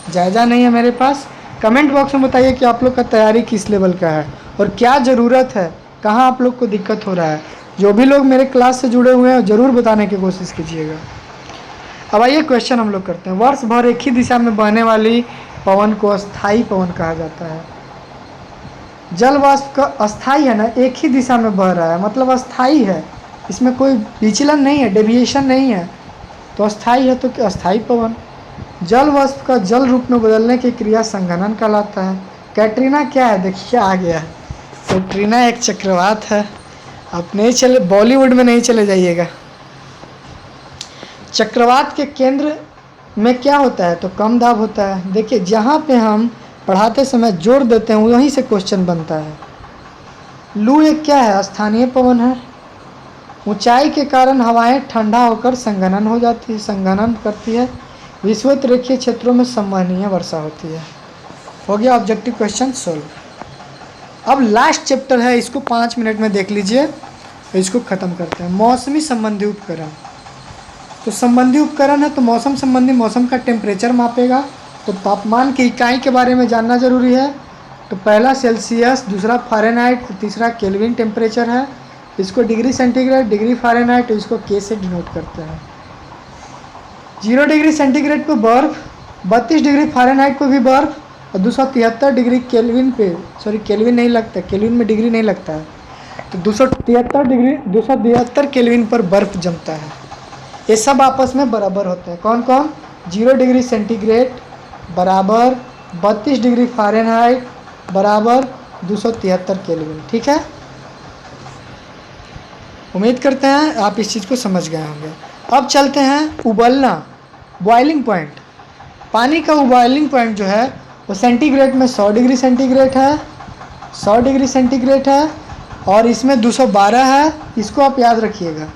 जायज़ा नहीं है मेरे पास। कमेंट बॉक्स में बताइए कि आप लोग का तैयारी किस लेवल का है और क्या ज़रूरत है, कहाँ आप लोग को दिक्कत हो रहा है। जो भी लोग मेरे क्लास से जुड़े हुए हैं ज़रूर बताने की कोशिश कीजिएगा। अब आइए क्वेश्चन हम लोग करते हैं। वर्ष भर एक ही दिशा में बहने वाली पवन को अस्थायी पवन कहा जाता है। जल वाष्प का अस्थाई है ना, एक ही दिशा में बह रहा है मतलब अस्थाई है, इसमें कोई विचलन नहीं है, डेविएशन नहीं है, तो अस्थाई है तो अस्थाई पवन। जल वाष्प का जल रूप में बदलने की क्रिया संघनन कहलाता है। कैटरीना क्या है, देखिए आ गया। कैटरीना एक चक्रवात है। आप नहीं चले, बॉलीवुड में नहीं चले जाइएगा। चक्रवात के केंद्र में क्या होता है, तो कम दाब होता है। देखिए जहाँ पे हम पढ़ाते समय जोर देते हैं वहीं से क्वेश्चन बनता है। लू एक क्या है, स्थानीय पवन है। ऊंचाई के कारण हवाएं ठंडा होकर संघनन हो जाती है, संघनन करती है। विषुवत रेखीय क्षेत्रों में संवहनीय वर्षा होती है। हो गया ऑब्जेक्टिव क्वेश्चन सोल्व। अब लास्ट चैप्टर है, इसको 5 मिनट में देख लीजिए, तो इसको ख़त्म करते हैं। मौसमी संबंधी उपकरण। तो संबंधी उपकरण है तो मौसम संबंधी, मौसम का टेम्परेचर मापेगा। तो तापमान की इकाई के बारे में जानना जरूरी है। तो पहला सेल्सियस, दूसरा फ़ारेनहाइट, तीसरा केल्विन टेम्परेचर है। इसको डिग्री सेंटीग्रेड, डिग्री फ़ारेनहाइट, इसको के से डिनोट करते हैं। 0 डिग्री सेंटीग्रेड पे बर्फ़, 32 डिग्री फ़ारेनहाइट पे भी बर्फ़, और 273 डिग्री केल्विन पे, सॉरी केल्विन नहीं लगता, केल्विन में डिग्री नहीं लगता है, तो 273 केल्विन पर बर्फ़ जमता है। ये सब आपस में बराबर होते हैं। कौन कौन? 0 डिग्री सेंटीग्रेड बराबर 32 डिग्री फ़ारेनहाइट बराबर 273 केल्विन। ठीक है, उम्मीद करते हैं आप इस चीज़ को समझ गए होंगे। अब चलते हैं उबलना, बॉइलिंग पॉइंट। पानी का बॉइलिंग पॉइंट जो है वो सेंटीग्रेड में 100 डिग्री सेंटीग्रेड है, 100 डिग्री सेंटीग्रेड है, और इसमें 212 है, इसको आप याद रखिएगा,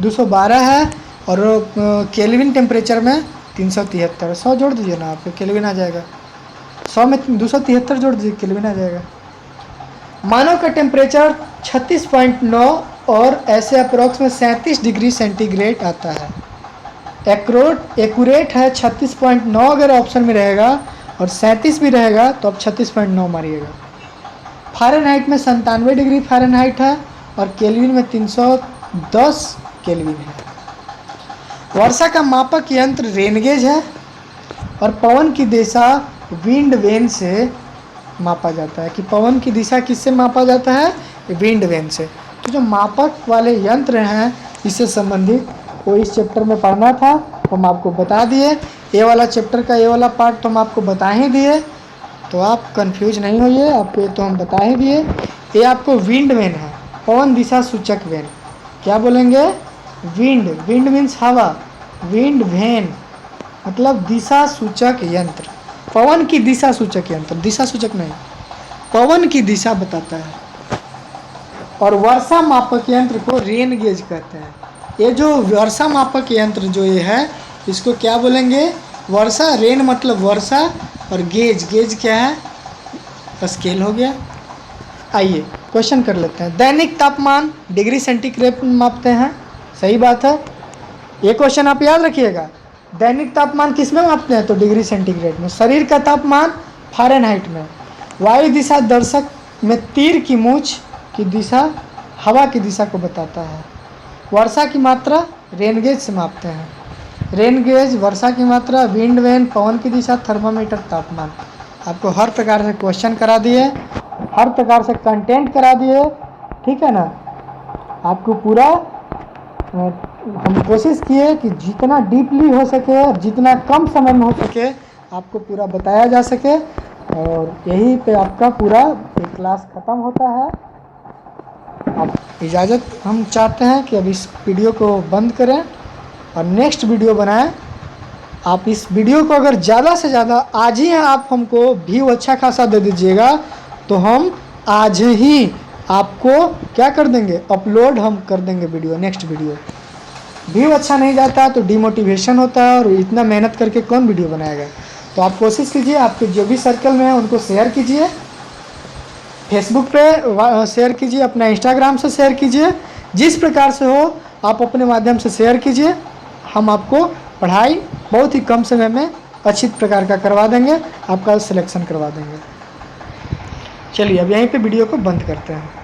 212 है, और केल्विन टेम्परेचर में 373। 100 जोड़ दीजिए ना, आपको केल्विन आ जाएगा। 100 में 273 जोड़ दीजिए, केल्विन आ जाएगा। मानव का टेम्परेचर 36.9 और ऐसे अप्रोक्स में 37 डिग्री सेंटीग्रेड आता है। एक्यूरेट है 36.9 अगर ऑप्शन में रहेगा, और 37 भी रहेगा तो आप 36.9 मारिएगा। फ़ारेनहाइट में 97 डिग्री फ़ारेनहाइट है, और केल्विन में 310 केल्विन है। वर्षा का मापक यंत्र रेनगेज है, और पवन की दिशा विंड वेन से मापा जाता है। कि पवन की दिशा किससे मापा जाता है? विंड वेन से। तो जो मापक वाले यंत्र हैं इससे संबंधित वो इस चैप्टर में पढ़ना था, तो हम आपको बता दिए। ये वाला चैप्टर का ये वाला पार्ट तो हम आपको बता ही दिए, तो आप कंफ्यूज नहीं होइए, आपको ये तो हम बता ही दिए। ये आपको विंड वेन है, पवन दिशा सूचक वेन। क्या बोलेंगे? विंड मीन्स हवा, विंड वेन मतलब दिशा सूचक यंत्र। पवन की दिशा सूचक यंत्र, दिशा सूचक नहीं, पवन की दिशा बताता है। और वर्षा मापक यंत्र को रेन गेज कहते हैं। ये जो वर्षा मापक यंत्र जो ये है, इसको क्या बोलेंगे? वर्षा, रेन मतलब वर्षा, और गेज क्या है? स्केल हो गया। आइए क्वेश्चन कर लेते हैं। दैनिक तापमान डिग्री सेंटीग्रेड में मापते हैं, सही बात है। ये क्वेश्चन आप याद रखिएगा। दैनिक तापमान किस में मापते हैं? तो डिग्री सेंटीग्रेड में। शरीर का तापमान फ़ारेनहाइट में। वायु दिशा दर्शक में तीर की मूंछ की दिशा हवा की दिशा को बताता है। वर्षा की मात्रा रेनगेज से मापते हैं। रेनगेज, वर्षा की मात्रा, विंड वेन, पवन की दिशा, थर्मामीटर, तापमान। आपको हर प्रकार से क्वेश्चन करा दिए, हर प्रकार से कंटेंट करा दिए, ठीक है ना। आपको पूरा हम कोशिश किए कि जितना डीपली हो सके, जितना कम समय में हो सके, आपको पूरा बताया जा सके। और यही पे आपका पूरा क्लास ख़त्म होता है। अब इजाज़त हम चाहते हैं कि अब इस वीडियो को बंद करें और नेक्स्ट वीडियो बनाएं। आप इस वीडियो को अगर ज़्यादा से ज़्यादा आज ही आप हमको व्यू अच्छा खासा दे दीजिएगा, तो हम आज ही आपको क्या कर देंगे? अपलोड हम कर देंगे वीडियो, नेक्स्ट वीडियो। व्यू अच्छा नहीं जाता तो डिमोटिवेशन होता है, और इतना मेहनत करके कौन वीडियो बनाएगा। तो आप कोशिश कीजिए, आपके जो भी सर्कल में हैं उनको शेयर कीजिए, फेसबुक पे शेयर कीजिए, अपना इंस्टाग्राम से शेयर कीजिए, जिस प्रकार से हो आप अपने माध्यम से शेयर कीजिए। हम आपको पढ़ाई बहुत ही कम समय में अच्छी प्रकार का करवा देंगे, आपका सिलेक्शन करवा देंगे। चलिए अब यहीं पे वीडियो को बंद करते हैं।